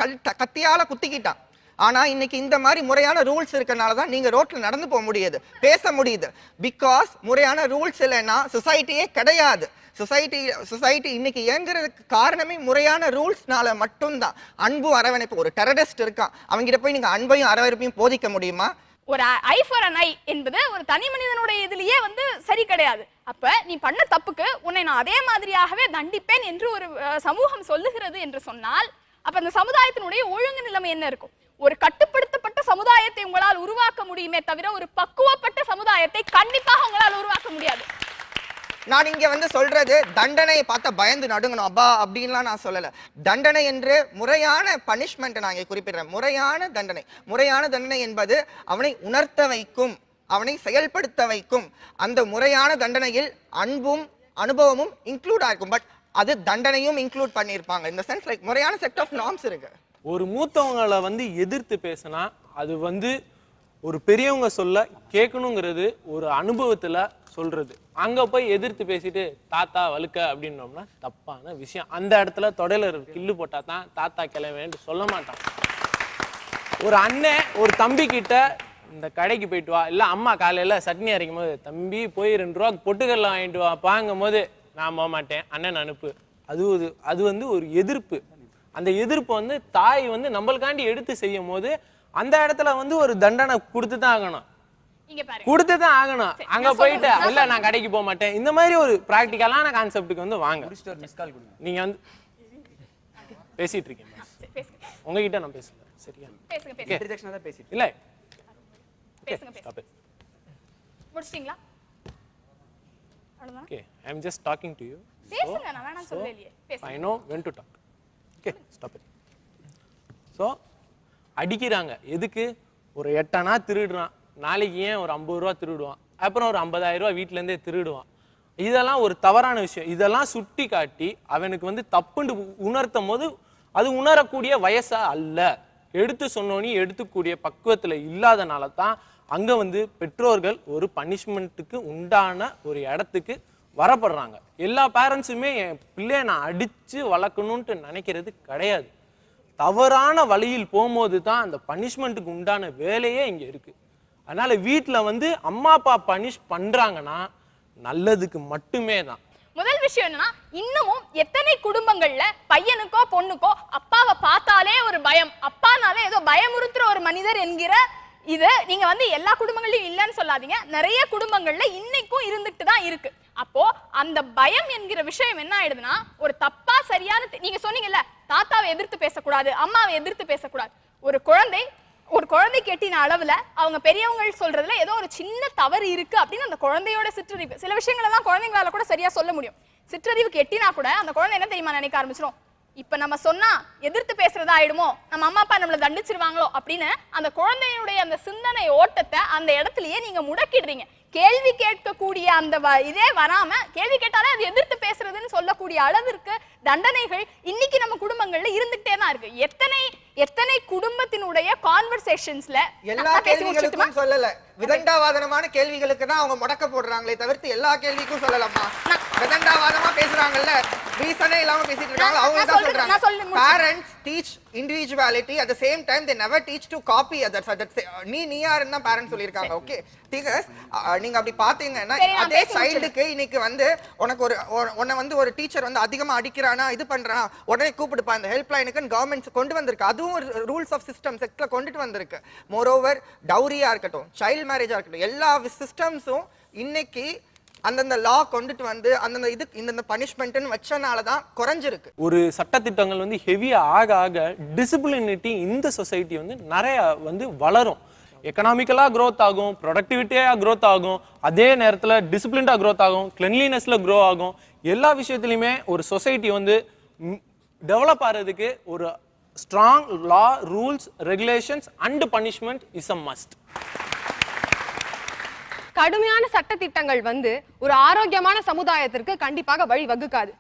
கத்தியால குத்திக்கிட்டான். ஆனா இன்னைக்கு இந்த மாதிரி முறையான ரூல்ஸ் இருக்கனால தான் நீங்க ரோட்ல நடந்து போக முடியுது, பேச முடியுது. பிகாஸ் முறையான ரூல்ஸ் இல்லைன்னா சொசைட்டியே கிடையாது. சொசைட்டி இன்னைக்கு இயங்குறதுக்கு காரணமே முறையான ரூல்ஸ்னால மட்டும்தான். அன்பும் அரவணைப்பு. ஒரு டெரரிஸ்ட் இருக்கான், அவங்கிட்ட போய் நீங்க அன்பையும் அரவணைப்பையும் போதிக்க முடியுமா? ஒரு ஐ ஃபார் அன் ஐ என்பது ஒரு தனி மனிதனுடைய இதுலயே சரி கிடையாது. அப்ப நீ பண்ண தப்புக்கு உன்னை நான் அதே மாதிரியாகவே தண்டிப்பேன் என்று ஒரு சமூகம் சொல்லுகிறது என்று சொன்னால், அப்ப அந்த சமுதாயத்தினுடைய ஒழுங்கு நிலைமை என்ன இருக்கும்? ஒரு கட்டுப்படுத்தப்பட்ட சமுதாயத்தை உங்களால் உருவாக்க முடியுமே தவிர ஒரு பக்குவப்பட்ட சமுதாயத்தை கண்டிப்பாக உங்களால் உருவாக்க முடியாது. நான் இங்க சொல்றது தண்டனையை பார்த்தா பயந்து நடுங்கணும் அப்பா அப்படின்லாம் நான் சொல்லல. தண்டனை என்று முறையான பனிஷ்மெண்ட் நான் இங்க குறிப்பிடுறேன். முறையான தண்டனை என்பது அவனை உணர்த்த வைக்கும், அவனை செயல்படுத்த வைக்கும். அந்த முறையான தண்டனையில் அன்பும் அனுபவமும் இன்க்ளூட் ஆயிருக்கும். பட் அது தண்டனையும் இன்க்ளூட் பண்ணியிருப்பாங்க. இந்த சென்ஸ் லைக் முறையான செட் ஆஃப் நார்ம்ஸ் இருக்கு. ஒரு மூத்தவங்களை எதிர்த்து பேசினா அது ஒரு பெரியவங்க சொல்ல கேட்கணுங்கிறது ஒரு அனுபவத்துல சொல்றது. அங்க போய் எதிர்த்து பேசிட்டு தாத்தா வழுக்க அப்படின்னோம்னா தப்பான விஷயம். அந்த இடத்துல தொடையில கில்லு போட்டா தான் தாத்தா கிளம்பேன்னு சொல்ல மாட்டான். ஒரு அண்ணன் ஒரு தம்பி கிட்ட இந்த கடைக்கு போயிட்டு வா, இல்ல அம்மா காலையில சட்னி அரைக்கும் போது தம்பி போய் 2 ரூபா பொட்டுக்கடலை வாங்கிட்டு வா பாங்கும் போது நான் போக மாட்டேன், அண்ணன் அனுப்பு. அது ஒரு எதிர்ப்பு. அந்த எதிர்ப்பு தாய் நம்மளுக்காண்டி எடுத்து செய்யும் போது அந்த இடத்துல ஒரு தண்டனை கொடுத்துதான் ஆகணும். கொடுத்துதான் ஆகணும். அங்க போயிட்டு இல்ல நான் கடைக்கு போக மாட்டேன், இந்த மாதிரி ஒரு பிராக்டிக்கலான கான்செப்டுக்கு வாங்க. நீங்க பேசிட்டு இருக்கீங்க, உங்ககிட்ட நான் பேசுறேன். சரியா? இல்ல முடிச்சிட்டீங்களா? அவ்வளவுதான். Okay, I am just talking to you. பேசுங்க, நான் வேணாம் சொல்லலையே. பேசுங்க. I know when to talk. Okay, stop it. So அடிக்கிறாங்க எதுக்கு? ஒரு 8 அணா திருடுறான், நாளைக்கு ஏன் ஒரு 50 ரூபா திருடுவான், அப்புறம் ஒரு 50,000 ரூபா வீட்டுல இருந்தே திருடுவான். இதெல்லாம் ஒரு தவறான விஷயம். இதெல்லாம் சுட்டி காட்டி அவனுக்கு தப்புன்னு உணர்த்தும் போது அது உணரக்கூடிய வயசா அல்ல. எடுத்து சொன்னோனி எடுத்துக்கூடிய பக்குவத்துல இல்லாதனால தான் அங்க பெற்றோர்கள் ஒரு பனிஷ்மெண்ட்டுக்கு உண்டான ஒரு இடத்துக்கு வரப்படுறாங்க. எல்லா பேரண்ட்ஸுமே என் பிள்ளைய நான் அடிச்சு வளர்க்கணும்ட்டு நினைக்கிறது கிடையாது. தவறான வழியில் போகும்போது தான் அந்த பனிஷ்மெண்ட்டுக்கு உண்டான வேலையே இங்க இருக்கு. அதனால வீட்டுல அம்மா அப்பா பனிஷ் பண்றாங்கன்னா நல்லதுக்கு மட்டுமே தான். முதல் விஷயம் என்னன்னா, இன்னமும் எத்தனை குடும்பங்கள்ல பையனுக்கோ பொண்ணுக்கோ அப்பாவை பார்த்தாலே ஒரு பயம், அப்பானாலே ஏதோ பயமுறுத்துற ஒரு மனிதர் என்கிற இது நீங்க எல்லா குடும்பங்களையும் இல்லைன்னு சொல்லாதீங்க, நிறைய குடும்பங்கள்ல இன்னைக்கும் இருந்துட்டு தான் இருக்கு. அப்போ அந்த பயம் என்கிற விஷயம் என்ன ஆயிடுதுன்னா, ஒரு தப்பா சரியான நீங்க சொன்னீங்கல்ல, தாத்தாவை எதிர்த்து பேசக்கூடாது, அம்மாவை எதிர்த்து பேசக்கூடாது. ஒரு குழந்தை கெட்டின அளவுல அவங்க பெரியவங்க சொல்றதுல ஏதோ ஒரு சின்ன தவறு இருக்கு அப்படின்னு அந்த குழந்தையோட சிற்றறிவு, சில விஷயங்கள் எல்லாம் குழந்தைங்களால கூட சரியா சொல்ல முடியும். சிற்றறிவு கெட்டினா கூட அந்த குழந்தை என்ன தெரியுமா நினைக்க ஆரம்பிச்சிடும், இப்ப நம்ம சொன்னா எதிர்த்து பேசுறதா ஆயிடுமோ, நம்ம அம்மா அப்பா நம்மள தண்டிச்சிருவாங்களோ அப்படின்னு அந்த குழந்தையுடைய அந்த சிந்தனை ஓட்டத்தை அந்த இடத்துலயே நீங்க முடக்கிடுறீங்க. கேள்வி கேட்கக்கூடிய அந்த இதே வராம கேள்வி கேட்டாலே அது எதிர்த்து பேசுறதுன்னு சொல்லக்கூடிய அளவிற்கு தண்டனைகள் இன்னைக்கு நம்ம குடும்பங்கள்ல இருந்துட்டே தான் இருக்கு. எத்தனை குடும்பத்தினுடைய கான்வர்சேஷன்ஸ்ல எல்லா கேள்விகளுக்கும் சொல்லல, விதண்டாவாதனமான கேள்விகளுக்கு தான் அவங்க முடக்க போடுறாங்களே தவிர்த்து எல்லா கேள்விக்கும் சொல்லலாமா? விதண்டாவாதமா பேசுறாங்கல்ல, ரீசனே இல்லாம பேசிட்டு இருக்காங்க, அவங்க தான் சொல்றாங்க. Parents teach individuality, at the same time they never teach to copy others. நீயா இருந்தா பேரண்ட்ஸ் சொல்லிருக்காங்க. ஓகே, நீங்க அப்படி பாத்தீங்கன்னா அதே சைல்டுக்கு இன்னைக்கு உனக்கு உன்னை ஒரு டீச்சர் அதிகமா அடிக்கிறானா இது பண்றானா உடனே கூப்பிடுப்பா, இந்த ஹெல்ப் லைனுக்கு கவர்மெண்ட் கொண்டு வந்திருக்கு. அதுவும் ஒரு ரூல்ஸ் ஆஃப் சிஸ்டம் செக்ட்ல கொண்டுட்டு வந்திருக்கு. மோரோவர் டவுரியா இருக்கட்டும், சைல்ட் மேரேஜா இருக்கட்டும், எல்லா சிஸ்டம்ஸும் இன்னைக்கு அந்தந்த லா கொண்டுட்டு வந்து அந்தந்த இந்த பனிஷ்மெண்ட்னு வச்சனால தான் குறைஞ்சிருக்கு. ஒரு சட்டத்திட்டங்கள் வந்து ஹெவியா ஆக ஆக டிசிப்ளினிட்டி இந்த சொசைட்டி வந்து நிறைய வந்து வளரும். எக்கனாமிக்கலா க்ரோத் ஆகும், ப்ரொடக்டிவிட்டியா க்ரோத் ஆகும், அதே நேரத்தில் டிசிப்ளின்டா க்ரோத் ஆகும், கிளென்லினஸ்ல க்ரோ ஆகும். எல்லா விஷயத்துலையுமே ஒரு சொசைட்டி வந்து டெவலப் ஆகிறதுக்கு ஒரு strong law, rules, regulations and punishment is a must. கடுமையான சட்டதிட்டங்கள் வந்து ஒரு ஆரோக்கியமான சமுதாயத்திற்கு கண்டிப்பாக வழி வகுக்காது.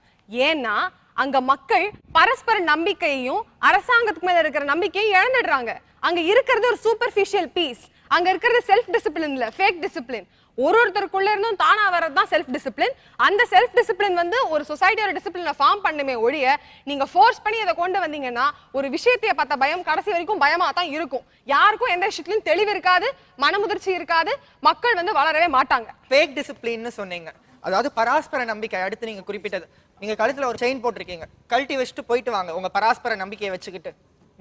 ஏன்னா அங்க மக்கள் பரஸ்பர நம்பிக்கையையும் அரசாங்கத்துக்கு மேல இருக்கிற நம்பிக்கையும் இழந்துடுறாங்க. அங்க இருக்கிறது ஒரு சூப்பர்ஃபிஷியல் பீஸ். அங்க இருக்கிறது செல்ஃப் டிசிப்ளின் இல்ல, ஃபேக் டிசிப்ளின். ஒருத்தருக்குள்ள இருந்தும் தானா வரதுதான் செல்ஃப் டிசிப்ளின். அந்த செல்ஃப் டிசிப்ளின் வந்து ஒரு சொசைட்டியோட டிசிப்ளினை ஃபார்ம் பண்ணுமே ஒழிய நீங்க ஃபோர்ஸ் பண்ணி அதை கொண்டு வந்தீங்கன்னா ஒரு விஷயத்தைய பார்த்த பயம் கடைசி வரைக்கும் பயமா தான் இருக்கும். யாருக்கும் எந்த விஷயத்திலும் தெளிவு இருக்காது, மனமுதிர்ச்சி இருக்காது, மக்கள் வந்து வளரவே மாட்டாங்க. ஃபேக் டிசிப்ளின்னு சொன்னீங்க, அதாவது பராஸ்பர நம்பிக்கை. அடுத்து நீங்க குறிப்பிட்டது, நீங்க கழுத்துல ஒரு செயின் போட்டிருக்கீங்க, கழட்டி வச்சுட்டு போயிட்டு வாங்க உங்க பராஸ்பர நம்பிக்கையை வச்சுக்கிட்டு.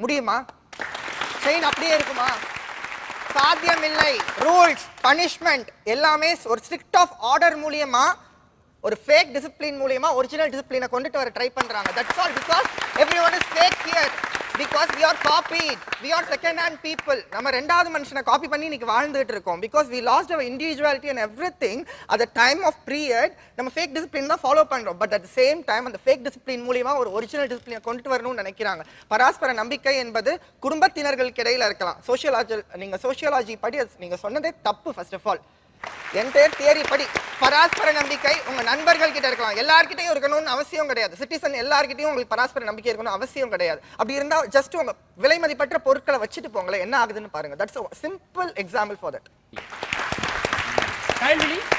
முடியுமா? செயின் அப்படியே இருக்குமா? சாத்தியம் இல்லை. ரூல்ஸ், பனிஷ்மெண்ட் எல்லாமே ஒரு ஸ்ட்ரிக்ட் ஆஃப் ஆர்டர் மூலியமா, ஒரு ஃபேக் டிசிப்ளின் மூலியமா ஒரிஜினல் டிசிப்ளினை கொண்டுட்டு வர ட்ரை பண்றாங்க. That's all. Because everyone is fake here. Because we are copied. We are second hand people. நம்ம ரெண்டாவது மனுஷனை காப்பி பண்ணி இன்னைக்கு வாழ்ந்துட்டு இருக்கோம். Because we lost our individuality and everything at the time of period. நம்ம ஃபேக் டிசிப்ளின் தான் follow பண்றோம். But at the same time அந்த ஃபேக் டிசிப்ளின் மூலமா ஒரு ஒரிஜினல் டிசிப்ளினை கொண்டு வரணும்னு நினைக்கிறாங்க. பராஸ்பர நம்பிக்கை என்பது குடும்பத்தினர்களுக்கு இடையில இருக்கலாம். சோஷியாலஜி படி நீங்க சொன்னதே தப்பு. First of all entire theory படி பராஸ்பர நம்பிக்கை உங்க நண்பர்கள் கிட்ட இருக்கலாம், எல்லார்கிட்டையும் இருக்கணும்னு அவசியம் கிடையாது. சிட்டிசன் எல்லார்கிட்டையும் உங்களுக்கு பராஸ்பர நம்பிக்கை இருக்கணும் அவசியம் கிடையாது. அப்படி இருந்தா ஜஸ்ட் உங்க விலை மதிப்பற்ற பொருட்களை வச்சுட்டு போங்களேன், என்ன ஆகுதுன்னு பாருங்க. That's a simple example for that.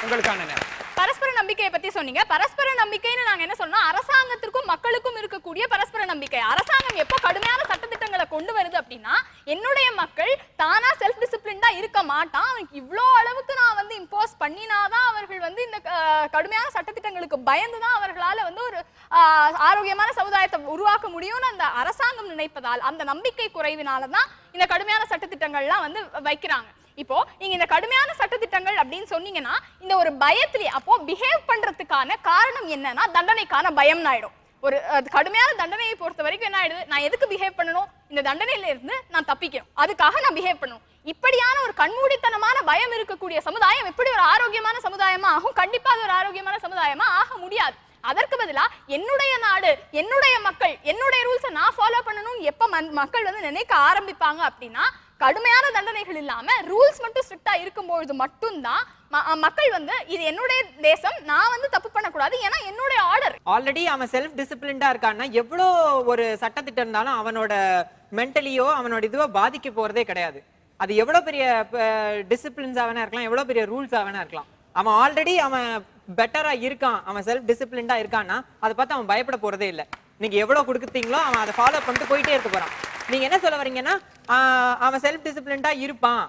உங்களுக்கான நேரம். பரஸ்பர நம்பிக்கையை பத்தி சொன்னீங்க. பரஸ்பர நம்பிக்கைன்னு நாங்க என்ன சொன்னோம், அரசாங்கத்திற்கும் மக்களுக்கும் இருக்கக்கூடிய பரஸ்பர நம்பிக்கை. அரசாங்கம் எப்போ கடுமையான சட்டத்திட்டங்களை கொண்டு வருது அப்படின்னா என்னுடைய மக்கள் தானா செல்ஃப் டிசிப்ளின்டா இருக்க மாட்டான், அவனுக்கு இவ்வளோ அளவுக்கு நான் வந்து இம்போஸ் பண்ணினாதான் அவர்கள் வந்து இந்த கடுமையான சட்டத்திட்டங்களுக்கு பயந்துதான் அவர்களால வந்து ஒரு ஆரோக்கியமான சமுதாயத்தை உருவாக்க முடியும்னு அந்த அரசாங்கம் நினைப்பதால் அந்த நம்பிக்கை குறைவினாலதான் இந்த கடுமையான சட்டத்திட்டங்கள்லாம் வந்து வைக்கிறாங்க. இப்போ நீங்க இந்த கடுமையான சட்டத்திட்டங்கள் அப்படின்னு சொன்னீங்கன்னா இந்த ஒரு பயத்திலே அப்போ பிஹேவ் பண்றதுக்கான காரணம் என்னன்னா தண்டனைக்கான பயம் ஆயிடும். ஒரு கடுமையான தண்டனையை பொறுத்த வரைக்கும் என்ன ஆயிடுது, நான் எதுக்கு பிஹேவ் பண்ணணும், இந்த தண்டனையில இருந்து நான் தப்பிக்கணும், அதுக்காக நான் பிஹேவ் பண்ணணும். இப்படியான ஒரு கண்மூடித்தனமான பயம் இருக்கக்கூடிய சமுதாயம் எப்படி ஒரு ஆரோக்கியமான சமுதாயமா ஆகும்? கண்டிப்பா அது ஒரு ஆரோக்கியமான சமுதாயமா ஆக முடியாது. அதற்கு பதிலா என்னுடைய நாடு, என்னுடைய மக்கள், என்னுடைய ரூல்ஸை நான் ஃபாலோ பண்ணணும்னு எப்ப மக்கள் வந்து நினைக்க ஆரம்பிப்பாங்க அப்படின்னா கடுமையான தண்டனைகள் இல்லாம ரூல்ஸ் மட்டும் ஸ்ட்ரிக்ட்டா இருக்கும்போது மட்டும்தான் மக்கள் வந்து இது என்னுடைய தேசம், நான் வந்து தப்பு பண்ணக்கூடாது, ஏன்னா என்னுடைய ஆர்டர். ஆல்ரெடி அவன் செல்ஃப் டிசிப்ளின்டா இருக்கான்னா எவ்வளோ ஒரு சட்டத்திட்டம் இருந்தாலும் அவனோட மென்டலியோ அவனோட இதுவோ பாதிக்க போறதே கிடையாது. அது எவ்வளோ பெரிய டிசிப்ளின்ஸ் ஆவனா இருக்கலாம், எவ்வளோ பெரிய ரூல்ஸ் ஆவனா இருக்கலாம், அவன் ஆல்ரெடி அவன் பெட்டரா இருக்கான், அவன் செல்ஃப் டிசிப்ளின்டா இருக்கான்னா அதை பார்த்து அவன் பயப்பட போறதே இல்லை. நீங்க எவ்வளவு கொடுக்குறீங்களோ அவன் அதை ஃபாலோ பண்ணிட்டு போயிட்டே இருக்க போறான். நீங்க என்ன சொல்ல வரீங்கன்னா அவன் செல்ஃப் டிசிப்ளின்டா இருப்பான்,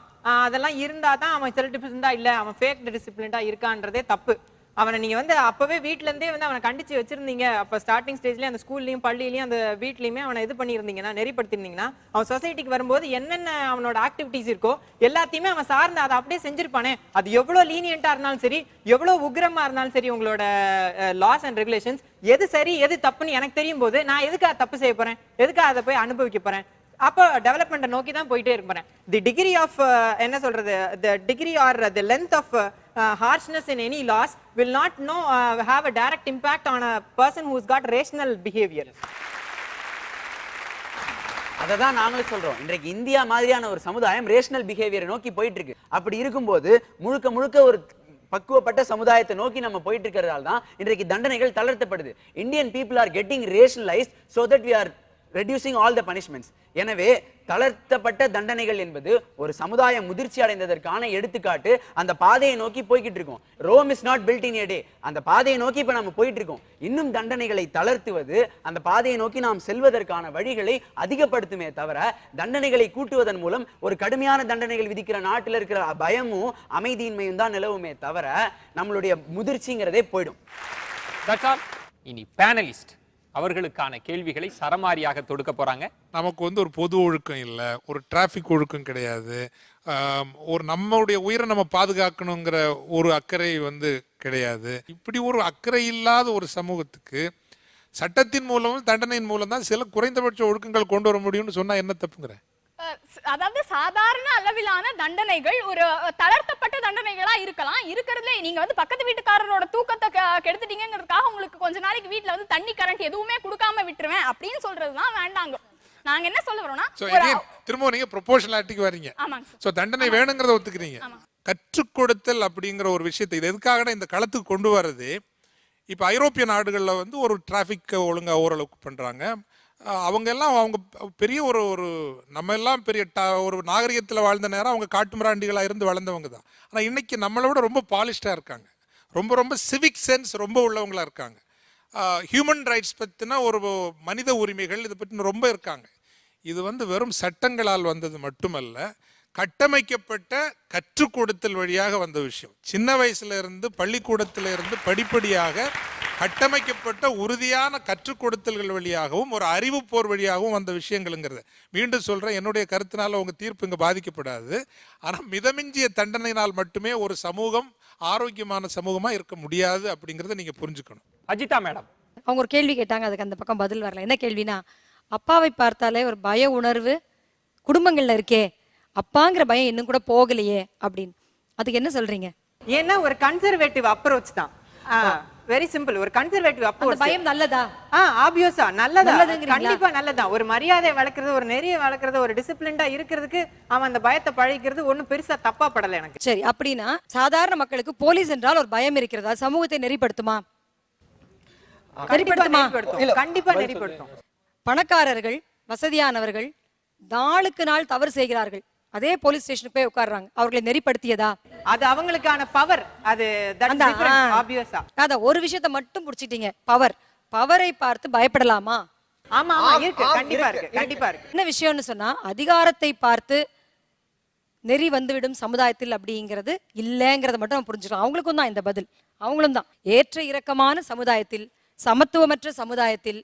அதெல்லாம் இருந்தா தான் அவன் செல்ஃப் டிசிப்ளின்டா இல்ல, அவன் ஃபேக் டிசிப்ளின்டா இருக்கான்றதே தப்பு. அவனை நீங்க வந்து அப்பவே வீட்ல இருந்தே வந்து அவனை கண்டிச்சு வச்சிருந்தீங்க. அப்ப ஸ்டார்டிங் ஸ்டேஜ்லயே அந்த ஸ்கூல்லயும் பள்ளியிலயும் அந்த வீட்லயுமே அவனை இது பண்ணியிருந்தீங்கன்னா, நெறிப்படுத்திருந்தீங்கன்னா அவன் சொசைட்டிக்கு வரும்போது என்னென்ன அவனோட ஆக்டிவிட்டிஸ் இருக்கோ எல்லாத்தையுமே அவன் சார்ந்து அதை அப்படியே செஞ்சிருப்பானே. அது எவ்வளவு லீனியன்ட்டா இருந்தாலும் சரி, எவ்வளவு உக்ரமா இருந்தாலும் சரி, உங்களோட லாஸ் அண்ட் ரெகுலேஷன்ஸ் எது சரி எது தப்புன்னு எனக்கு தெரியும் போது நான் எதுக்காக தப்பு செய்ய போறேன், எதுக்காக அதை போய் அனுபவிக்க போறேன்? அப்போ டெவலப்மெண்ட்டை நோக்கி தான் போயிட்டே இருப்பேன். தி டிகிரி ஆஃப் என்ன சொல்றது, the degree or the length of harshness in any laws will not have a direct impact on a person who's got rational behavior. அததான் நாங்களும் சொல்றோம். இன்றைக்கு இந்தியா மாதிரியான ஒரு சமுதாயம் ரேஷனல் பிஹேவியரை நோக்கி போயிட்டு இருக்கு. அப்படி இருக்கும்போது முழுக்க முழுக்க ஒரு பக்குவப்பட்ட சமுதாயத்தை நோக்கி நம்ம போயிட்டு இருக்கிறதால தான் இன்றைக்கு தண்டனைகள் தளர்த்தப்படுது. Indian people are getting rationalised so that we are reducing all the punishments. எனவே தளர்த்தப்பட்ட தண்டனைகள் என்பது ஒரு சமுதாயம் முதிர்ச்சி அடைந்ததற்கான எடுத்துக்காட்டு. அந்த பாதையை நோக்கி போய்கிட்டு இருக்கோம். Rome is not built in a day. அந்த பாதையை நோக்கி இப்ப நம்ம போயிட்டு இருக்கோம். இன்னும் தண்டனைகளை தளர்த்துவது அந்த பாதையை நோக்கி நாம் செல்வதற்கான வழிகளை அதிகப்படுத்துமே தவிர தண்டனைகளை கூட்டுவதன் மூலம் ஒரு கடுமையான தண்டனைகள் விதிக்கிற நாட்டில் இருக்கிற பயமும் அமைதியின்மையும் தான் நிலவுமே தவிர நம்மளுடைய முதிர்ச்சிங்கிறதே போயிடும். இனி பேனலிஸ்ட் அவர்களுக்கான கேள்விகளை சரமாரியாக தொடுக்க போறாங்க. நமக்கு வந்து ஒரு பொது ஒழுக்கம் இல்லை, ஒரு டிராஃபிக் ஒழுக்கம் கிடையாது, ஒரு நம்மளுடைய உயிரை நம்ம பாதுகாக்கணுங்கிற ஒரு அக்கறை வந்து கிடையாது. இப்படி ஒரு அக்கறை இல்லாத ஒரு சமூகத்துக்கு சட்டத்தின் மூலமும் தண்டனையின் மூலம் தான் சில குறைந்தபட்ச ஒழுக்கங்கள் கொண்டு வர முடியும்னு சொன்னா என்ன தப்புங்கிற? அதாவது சாதாரண அளவிலான தண்டனைகள் ஒரு தளர்த்தப்பட்ட தண்டனைகளா இருக்கலாம். இருக்கிறதுல நீங்க வந்து பக்கத்து வீட்டுக்காரரோட தூக்கத்தை கெடுத்துட்டீங்கிறதுக்காக உங்களுக்கு கொஞ்ச நாளைக்கு வீட்டுல வந்து தண்ணி கரண்ட் எதுவுமே கொடுக்காம விட்டுருவேன் அப்படின்னு சொல்றதுதான் வேண்டாங்க. நாங்க என்ன சொல்ல வரோம்னா திரும்ப நீங்க ப்ரொபோஷனாலிட்டிக்கு வரீங்க. சோ தண்டனை வேணுங்கிறத ஒத்துக்கிறீங்க. கற்றுக் கொடுத்தல் அப்படிங்கிற ஒரு விஷயத்தை இது எதுக்காக இந்த களத்துக்கு கொண்டு வர்றது? இப்போ ஐரோப்பிய நாடுகளில் வந்து ஒரு டிராஃபிக் ஒழுங்காக ஓரளவுக்கு பண்ணுறாங்க. அவங்க எல்லாம் அவங்க பெரிய ஒரு நம்ம எல்லாம் பெரிய ஒரு நாகரிகத்தில் வாழ்ந்த நேரம் அவங்க காட்டு மிராண்டிகளாக இருந்து வளர்ந்தவங்க தான். ஆனால் இன்னைக்கு நம்மளை விட ரொம்ப பாலிஷ்டாக இருக்காங்க. ரொம்ப சிவிக் சென்ஸ் ரொம்ப உள்ளவங்களாக இருக்காங்க. ஹியூமன் ரைட்ஸ் பற்றின ஒரு மனித உரிமைகள் இதை பற்றி ரொம்ப இருக்காங்க. இது வந்து வெறும் சட்டங்களால் வந்தது மட்டுமல்ல, கட்டமைக்கப்பட்ட கற்றுக் கொடுத்தல் வழியாக வந்த விஷயம். சின்ன வயசுல இருந்து பள்ளிக்கூடத்தில இருந்து படிப்படியாக கட்டமைக்கப்பட்ட உறுதியான கற்றுக் கொடுத்தல்கள் வழியாகவும் ஒரு அறிவு போர் வழியாகவும் வந்த விஷயங்கள்ங்கிறது. மீண்டும் சொல்றேன், என்னுடைய கருத்தினால உங்க தீர்ப்பு இங்க பாதிக்கப்படாது. ஆனால் மிதமிஞ்சிய தண்டனையினால் மட்டுமே ஒரு சமூகம் ஆரோக்கியமான சமூகமா இருக்க முடியாது அப்படிங்கறத நீங்க புரிஞ்சுக்கணும். அஜிதா மேடம், அவங்க ஒரு கேள்வி கேட்டாங்க, அதுக்கு அந்த பக்கம் பதில் வரல. என்ன கேள்வினா, அப்பாவை பார்த்தாலே ஒரு பய உணர்வு குடும்பங்கள்ல இருக்கே, அப்பாங்கிற பயம் இன்னும் கூட போகலையே அப்படின்னு, அதுக்கு என்ன சொல்றீங்க? ஏன்னா ஒரு கன்சர்வேட்டிவ் அப்ரோச் தான். Very simple. ஒரு கன்சர்வேட்டிவ் அப்ரோச். பயம் நல்லதா? ஆப்வியஸா நல்லதா, கண்டிப்பா நல்லதா. ஒரு மரியாதை வளர்க்கறது, ஒரு நெறிய வளர்க்கறது, ஒரு டிசிப்ளின்டா இருக்கிறதுக்கு அவன் அந்த பயத்தை பழகிக்கிறது ஒன்னும் பெருசா தப்பா படல எனக்கு. சரி, அப்படின்னா சாதாரண மக்களுக்கு போலீஸ் என்றால் ஒரு பயம் இருக்கிறதா? சமூகத்தை நெறிப்படுத்துமா? நெறிப்படுத்துமா? கண்டிப்பா நெறிப்படுத்தும். பணக்காரர்கள், வசதியானவர்கள் நாளுக்கு நாள் தவறு செய்கிறார்கள், அதே போலீஸ் ஸ்டேஷனுக்கு போய் உட்கார்றாங்க. அவர்களை நெறிப்படுத்தியதா? அது அவங்களுக்கான பவர். அது ஆப்வியஸா. அத ஒரு விஷயத்தை மட்டும் புடிச்சிட்டீங்க, பவர். பவரை பார்த்து பயப்படலாமா? ஆமா ஆமா இருக்கு, கண்டிப்பா இருக்கு, கண்டிப்பா இருக்கு. என்ன விஷயம்னு சொன்னா, அதிகாரத்தை பார்த்து நெறி வந்துவிடும் சமுதாயத்தில் அப்படிங்கிறது இல்லைங்கிறத மட்டும் நம்ம புரிஞ்சுக்கலாம். அவங்களுக்கும் தான் இந்த பதில். அவங்களும் தான் ஏற்ற இறக்கமான சமுதாயத்தில், சமத்துவமற்ற சமுதாயத்தில்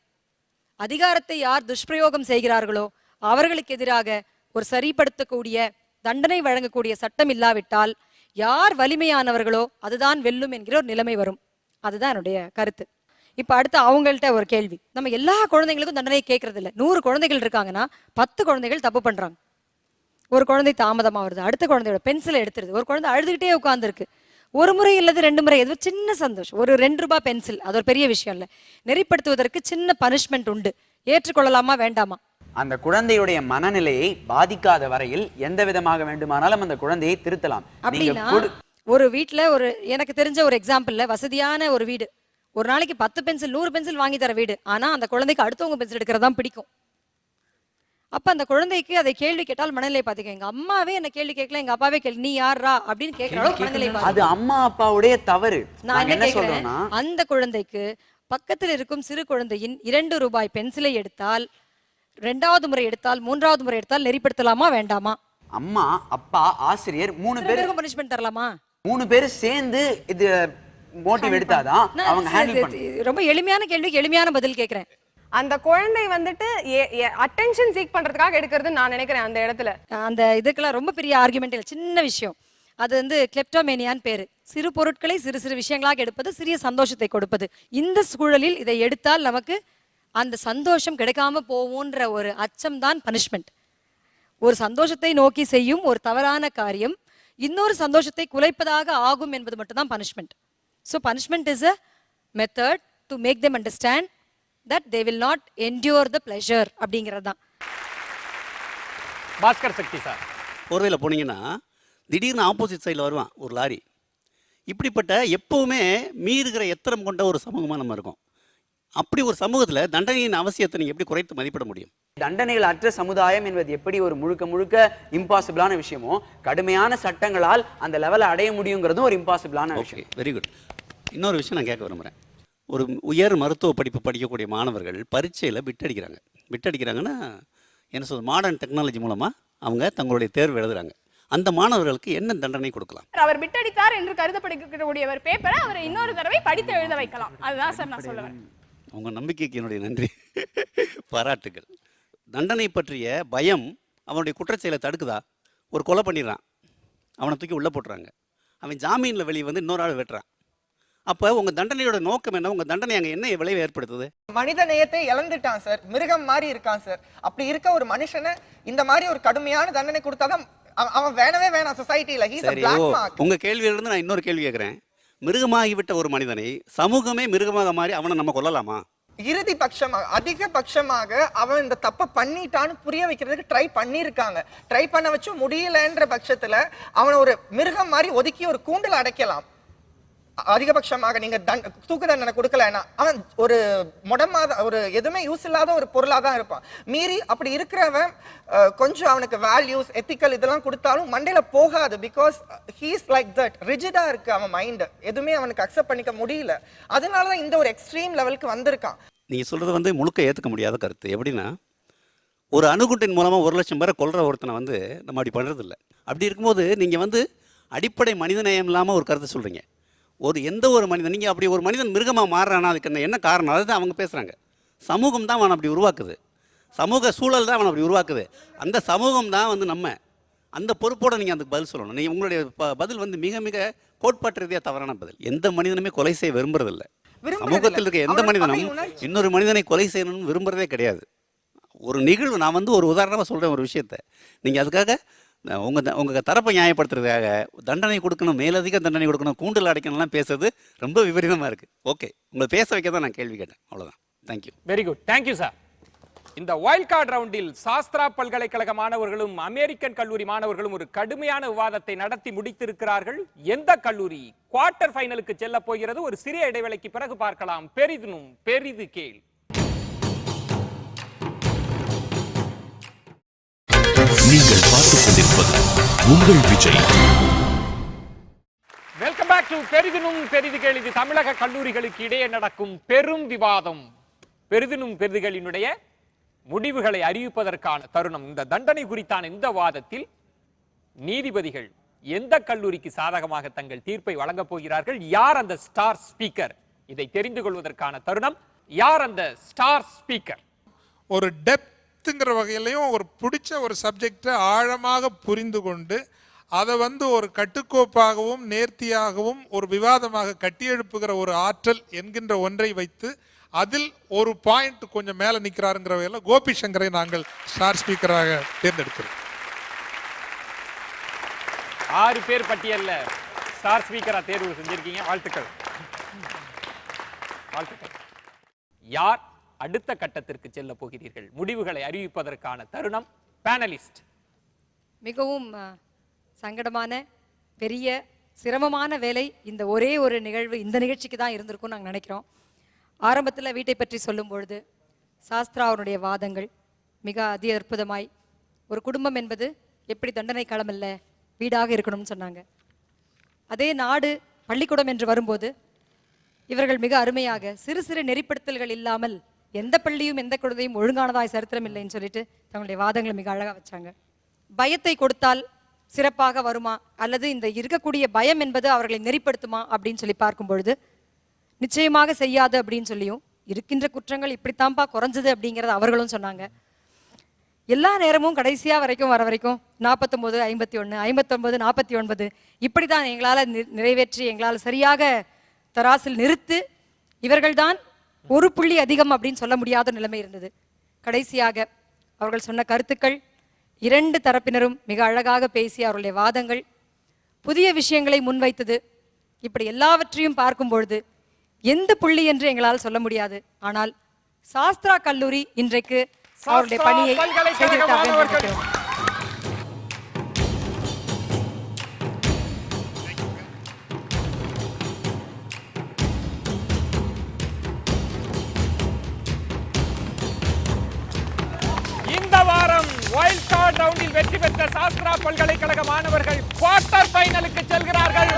அதிகாரத்தை யார் துஷ்பிரயோகம் செய்கிறார்களோ அவர்களுக்கு எதிராக ஒரு சரிப்படுத்தக்கூடிய தண்டனை வழங்கக்கூடிய சட்டம் இல்லாவிட்டால் யார் வலிமையானவர்களோ அதுதான் வெல்லும் என்கிற ஒரு நிலைமை வரும். அதுதான் என்னுடைய கருத்து. இப்ப அடுத்து அவங்கள்ட்ட ஒரு கேள்வி. நம்ம எல்லா குழந்தைங்களுக்கும் தண்டனை கேட்கறது இல்லை. 100 குழந்தைகள் இருக்காங்கன்னா 10 குழந்தைகள் தப்பு பண்றாங்க. ஒரு குழந்தை தாமதமா வருது, அடுத்த குழந்தையோட பென்சிலை எடுத்துருது, ஒரு குழந்தை அழுதுகிட்டே உட்கார்ந்துருக்கு. ஒரு முறை இல்லது 2 முறை, எதுவும் சின்ன சந்தோஷம், ஒரு 2 ரூபாய் பென்சில், அது ஒரு பெரிய விஷயம் இல்லை. நெறிப்படுத்துவதற்கு சின்ன பனிஷ்மெண்ட் உண்டு. ஏற்றுக்கொள்ளலாமா வேண்டாமா? அந்த குழந்தையுடைய மனநிலையை பாதிக்காத வரையில் எந்த விதமாக வேண்டுமானாலும் அந்த குழந்தையை திருத்தலாம். அப்படின்னா ஒரு வீட்டுல ஒரு எனக்கு தெரிஞ்ச ஒரு எக்ஸாம்பிள்ல, வசதியான ஒரு வீடு, ஒரு நாளைக்கு 10 பென்சில் 100 பென்சில் வாங்கி தர வீடு. ஆனா அந்த குழந்தைக்கு அடுத்தவங்க பென்சில் எடுக்கிறதா பிடிக்கும். அப்ப அந்த குழந்தைக்கு அதை கேள்வி கேட்டால் மனநிலை பாத்துக்க, எங்க அம்மாவே என்ன கேள்வி கேட்கல, எங்க அப்பாவே கேள்வி, நீ யாரா அப்படின்னு கேட்கறாளோ மனநிலை பாத்து. அது அம்மா அப்பாவுடைய தவறு. நான் என்ன கேட்கிறேன், அந்த குழந்தைக்கு பக்கத்தில் இருக்கும் சிறு குழந்தையின் 2 ரூபாய் பென்சிலை எடுத்தால், 2வது முறை எடுத்தால், 3வது முறை எடுத்தால் நெறிப்படுத்தலாமா வேண்டாமா? அம்மா அப்பா ஆசிரியர் 3 பேருக்கு பனிஷ்மென்ட் தரலாமா? 3 பேர் சேர்ந்து இது மோட்டிவ் எடுத்தாதான் அவங்க ஹேண்டில் பண்ணுவாங்க. ரொம்ப எளிமையான கேள்விக்கு எளிமையான பதில் கேக்குறேன். அந்த குழந்தை வந்துட்டு அட்டென்ஷன் சீக் பண்றதுக்காக எடுக்கிறது நான் நினைக்கிறேன். அந்த இடத்துல அந்த இதுக்கெல்லாம் ரொம்ப பெரிய ஆர்குமெண்ட் இல்லை, சின்ன விஷயம். அது வந்து கிளெப்டோமேனியான்னு பேரு. சிறு பொருட்களை சிறு சிறு விஷயங்களாக எடுப்பது, சிறிய சந்தோஷத்தை கொடுப்பது. இந்த சூழலில் இதை எடுத்தால் நமக்கு அந்த சந்தோஷம் கிடைக்காம போவோன்ற ஒரு அச்சம் தான் பனிஷ்மெண்ட். ஒரு சந்தோஷத்தை நோக்கி செய்யும் ஒரு தவறான காரியம் இன்னொரு சந்தோஷத்தை குலைப்பதாக ஆகும் என்பது மட்டும்தான் punishment. So punishment is a method to make them understand that they will not endure the pleasure அப்படிங்கிறது தான். பாஸ்கர் சக்தி சார், போர்வையில் போனீங்கன்னா திடீர்னு ஆப்போசிட் சைடில் வருவான் ஒரு லாரி. இப்படிப்பட்ட எப்பவுமே மீறுகிற எத்திரம் கொண்ட ஒரு சமூகமாக நம்ம இருக்கோம். அப்படி ஒரு சமூகத்தில் தண்டனையின் அவசியத்தை நீங்கள் எப்படி குறைத்து மதிப்பிட முடியும்? தண்டனைகள் அற்ற சமுதாயம் என்பது எப்படி ஒரு முழுக்க முழுக்க இம்பாசிபிளான விஷயமோ, கடுமையான சட்டங்களால் அந்த லெவலை அடைய முடியுங்கிறதும் ஒரு இம்பாசிபிளான விஷயம். Very good. இன்னொரு விஷயம் நான் கேட்க விரும்புகிறேன். ஒரு உயர் மருத்துவ படிப்பு படிக்கக்கூடிய மாணவர்கள் பரீட்சையில் பிட்டடிக்கிறாங்கன்னா என்ன சொல்றது, மாடர்ன் டெக்னாலஜி மூலமாக அவங்க தங்களுடைய தேர்வு எழுதுறாங்க. அந்த மாணவர்களுக்கு என்ன தண்டனை கொடுக்கலாம்? அவர் பிட்டடித்தார் என்று கருதப்படக்கூடிய ஒரு பேப்பரை அவர் இன்னொரு தடவை படித்து எழுத வைக்கலாம். அதுதான் சார் நான் சொல்லுவேன். உங்கள் நம்பிக்கைக்கு என்னுடைய நன்றி, பாராட்டுகள். தண்டனை பற்றிய பயம் அவனுடைய குற்றச்செயலை தடுக்குதா? ஒரு கொலை பண்ணிடுறான், அவனை தூக்கி உள்ளே போட்டுறாங்க, அவன் ஜாமீனில் வெளியே வந்து இன்னொரு ஆள் வெட்டுறான். அப்போ உங்க தண்டனையோட நோக்கம் என்ன? உங்க தண்டனை அங்கே என்ன விளைவை ஏற்படுத்துது? மனித நேயத்தை இழந்துட்டான் சார், மிருகம் மாதிரி இருக்கான் சார். அப்படி இருக்க ஒரு மனுஷனை இந்த மாதிரி ஒரு கடுமையான தண்டனை கொடுத்தாதான் அவன் வேணவே வேணாம் சொசைட்டில. சரி, உங்க கேள்வியிலிருந்து நான் இன்னொரு கேள்வி கேட்கிறேன். மிருகமாகிவிட்ட ஒரு மனிதனை சமூகமே மிருகமாக மாறி அவனை நம்ம கொல்லலாமா? இறுதி பட்சமாக அதிகபட்சமாக அவன் இந்த தப்பை பண்ணிட்டான்னு புரிய வைக்கிறதுக்கு ட்ரை பண்ணியிருக்காங்க. ட்ரை பண்ண வச்சு முடியலன்ற பட்சத்துல அவனை ஒரு மிருகம் மாதிரி ஒதுக்கி ஒரு கூண்டில் அடைக்கலாம். அதிகபட்சமாக நீங்க தூக்கு தண்டனை கொடுக்கலன்னா அவன் ஒரு மொடமாத ஒரு எதுவுமே யூஸ் இல்லாத ஒரு பொருளாக தான் இருப்பான். மீறி அப்படி இருக்கிறவன் கொஞ்சம் அவனுக்கு வேல்யூஸ் எத்திக்கல் இதெல்லாம் கொடுத்தாலும் மண்டையில போகாது. பிகாஸ் ஹீஸ் லைக் தட், ரிஜிடா இருக்கு அவன் மைண்ட், எதுவுமே அவனுக்கு அக்செப்ட் பண்ணிக்க முடியல. அதனாலதான் இந்த ஒரு எக்ஸ்ட்ரீம் லெவலுக்கு வந்திருக்கான். நீங்க சொல்றது முழுக்க ஏத்துக்க முடியாத கருத்து. எப்படின்னா, ஒரு அணுகுண்டின் மூலமா 1,00,000 பேரை கொல்ற ஒருத்தனை நம்ம அப்படி பண்றது இல்லை. அப்படி இருக்கும்போது நீங்க அடிப்படை மனிதநேயம் இல்லாம ஒரு கருத்தை சொல்றீங்க. எந்த ஒரு மனிதன், நீங்கள் அப்படி ஒரு மனிதன் மிருகமாக மாறுறானா அதுக்கு என்ன காரணம்? அதுதான் அவங்க பேசுகிறாங்க. சமூகம் தான் அவனை அப்படி உருவாக்குது, சமூக சூழல் தான் அவனை அப்படி உருவாக்குது. அந்த சமூகம் தான் நம்ம அந்த பொறுப்போடு நீங்கள் அதுக்கு பதில் சொல்லணும். நீங்கள் உங்களுடைய பதில் மிக மிக கோட்பாட்டு ரீதியாக தவறான பதில். எந்த மனிதனுமே கொலை செய்ய விரும்புறதில்லை. சமூகத்தில் இருக்க எந்த மனிதனும் இன்னொரு மனிதனை கொலை செய்யணும்னு விரும்புகிறதே கிடையாது. ஒரு நிகழ்வு, நான் ஒரு உதாரணமாக சொல்கிறேன் ஒரு விஷயத்தை. நீங்கள் அதுக்காக உங்கள் தரப்பை நியாயப்படுத்துறதுக்காக தண்டனை கொடுக்கணும், மேலதிக தண்டனை கொடுக்கணும், கூண்டில் அடைக்கணும்லாம் பேசுறது ரொம்ப விபரீதமாக இருக்குது. ஓகே, உங்களை பேச வைக்க தான் நான் கேள்வி கேட்டேன், அவ்வளோதான். Thank you. Very good, thank you sir. இந்த வைல்ட் கார்டு ரவுண்டில் சாஸ்திரா பல்கலைக்கழக மாணவர்களும் அமெரிக்கன் கல்லூரி மாணவர்களும் ஒரு கடுமையான விவாதத்தை நடத்தி முடித்திருக்கிறார்கள். எந்த கல்லூரி குவார்டர் ஃபைனலுக்கு செல்ல போகிறது? ஒரு சிறிய இடைவேளைக்கு பிறகு பார்க்கலாம். பெரிதும் பெரிது கேள். நீங்கள் பார்த்துக் கொண்டிருப்பது உங்கள் விஜய். வெல்கம் பேக் டு பெரிதினும் பெரிது கேள். இது தமிழக கல்லூரிகளுக்கு இடையே நடக்கும் பெரும் விவாதம். பெரிதினும் பெரிதுகளினுடைய முடிவுகளை அறிவிப்பதற்கான தருணம். இந்த தண்டனை குறித்தான இந்த வாதத்தில் நீதிபதிகள் எந்த கல்லூரிக்கு சாதகமாக தங்கள் தீர்ப்பை வழங்கப் போகிறார்கள்? யார் அந்த ஸ்டார் ஸ்பீக்கர்? இதை தெரிந்து கொள்வதற்கான தருணம். யார் அந்த ஸ்டார் ஸ்பீக்கர்? ஒரு டெப்த்ங்கிற வகையிலையும் ஒரு பிடிச்ச ஒரு சப்ஜெக்டை ஆழமாக புரிந்து கொண்டு அதை ஒரு கட்டுக்கோப்பாகவும் நேர்த்தியாகவும் ஒரு விவாதமாக கட்டியெழுப்புகிற ஒரு ஆற்றல் என்கின்ற ஒன்றை வைத்து அதில் ஒரு பாயிண்ட் கொஞ்சம் மேலே நிற்கிறாருங்கிற வகையில் கோபி சங்கரை நாங்கள் ஸ்டார் ஸ்பீக்கராக தேர்ந்தெடுக்கிறோம். 6 பேர் பட்டியல்ல ஸ்டார் ஸ்பீக்கரா தேர்வு செஞ்சிருக்கீங்க. வாழ்த்துக்கள், வாழ்த்துக்கள். யார் அடுத்த கட்டத்திற்கு செல்ல போகிறீர்கள்? முடிவுகளை அறிவிப்பதற்கான தருணம். பேனலிஸ்ட். மிகவும் சங்கடமான பெரிய சிரமமான வேலை இந்த ஒரே ஒரு நிகழ்வு, இந்த நிகழ்ச்சிக்கு தான் இருந்திருக்கும் நாங்கள் நினைக்கிறோம். ஆரம்பத்தில் வீட்டை பற்றி சொல்லும் பொழுது சாஸ்திரா அவருடைய வாதங்கள் மிக அதி அற்புதமாய், ஒரு குடும்பம் என்பது எப்படி தண்டனை களமல்ல வீடாக இருக்கணும்னு சொன்னாங்க. அதே நாடு பள்ளிக்கூடம் என்று வரும்போது இவர்கள் மிக அருமையாக சிறு சிறு நெறிப்படுத்தல்கள் இல்லாமல் எந்த பள்ளியும் எந்த குழந்தையும் ஒழுங்கானதாய் சரித்திரம் இல்லைன்னு சொல்லிட்டு தங்களுடைய வாதங்களை மிக அழகாக வச்சாங்க. பயத்தை கொடுத்தால் சிறப்பாக வருமா, அல்லது இந்த இருக்கக்கூடிய பயம் என்பது அவர்களை நெறிப்படுத்துமா அப்படின்னு சொல்லி பார்க்கும் பொழுது நிச்சயமாக செய்யாது அப்படின்னு சொல்லியும், இருக்கின்ற குற்றங்கள் இப்படித்தான்ப்பா குறைஞ்சது அப்படிங்கிறத அவர்களும் சொன்னாங்க. எல்லா நேரமும் கடைசியாக வரைக்கும் வர வரைக்கும் 49, 51, 59, 49 இப்படி தான் எங்களால் நிறைவேற்றி எங்களால் சரியாக தராசில் நிறுத்து இவர்கள்தான் ஒரு புள்ளி அதிகம் அப்படின்னு சொல்ல முடியாத நிலைமை இருந்தது. கடைசியாக அவர்கள் சொன்ன கருத்துக்கள், 2 தரப்பினரும் மிக அழகாக பேசி அவர்களுடைய வாதங்கள் புதிய விஷயங்களை முன்வைத்தது. இப்படி எல்லாவற்றையும் பார்க்கும் பொழுது எந்த புள்ளி என்று எங்களால் சொல்ல முடியாது. ஆனால் சாஸ்திரா கல்லூரி இன்றைக்கு அவருடைய பணியை செய்திருக்கிறார்கள். இந்த வாரம் வைல்ட் கார்டு ரவுண்டில் வெற்றி பெற்ற சாஸ்திரா பல்கலைக்கழக மாணவர்கள் குவார்டர் ஃபைனலுக்கு செல்கிறார்கள்.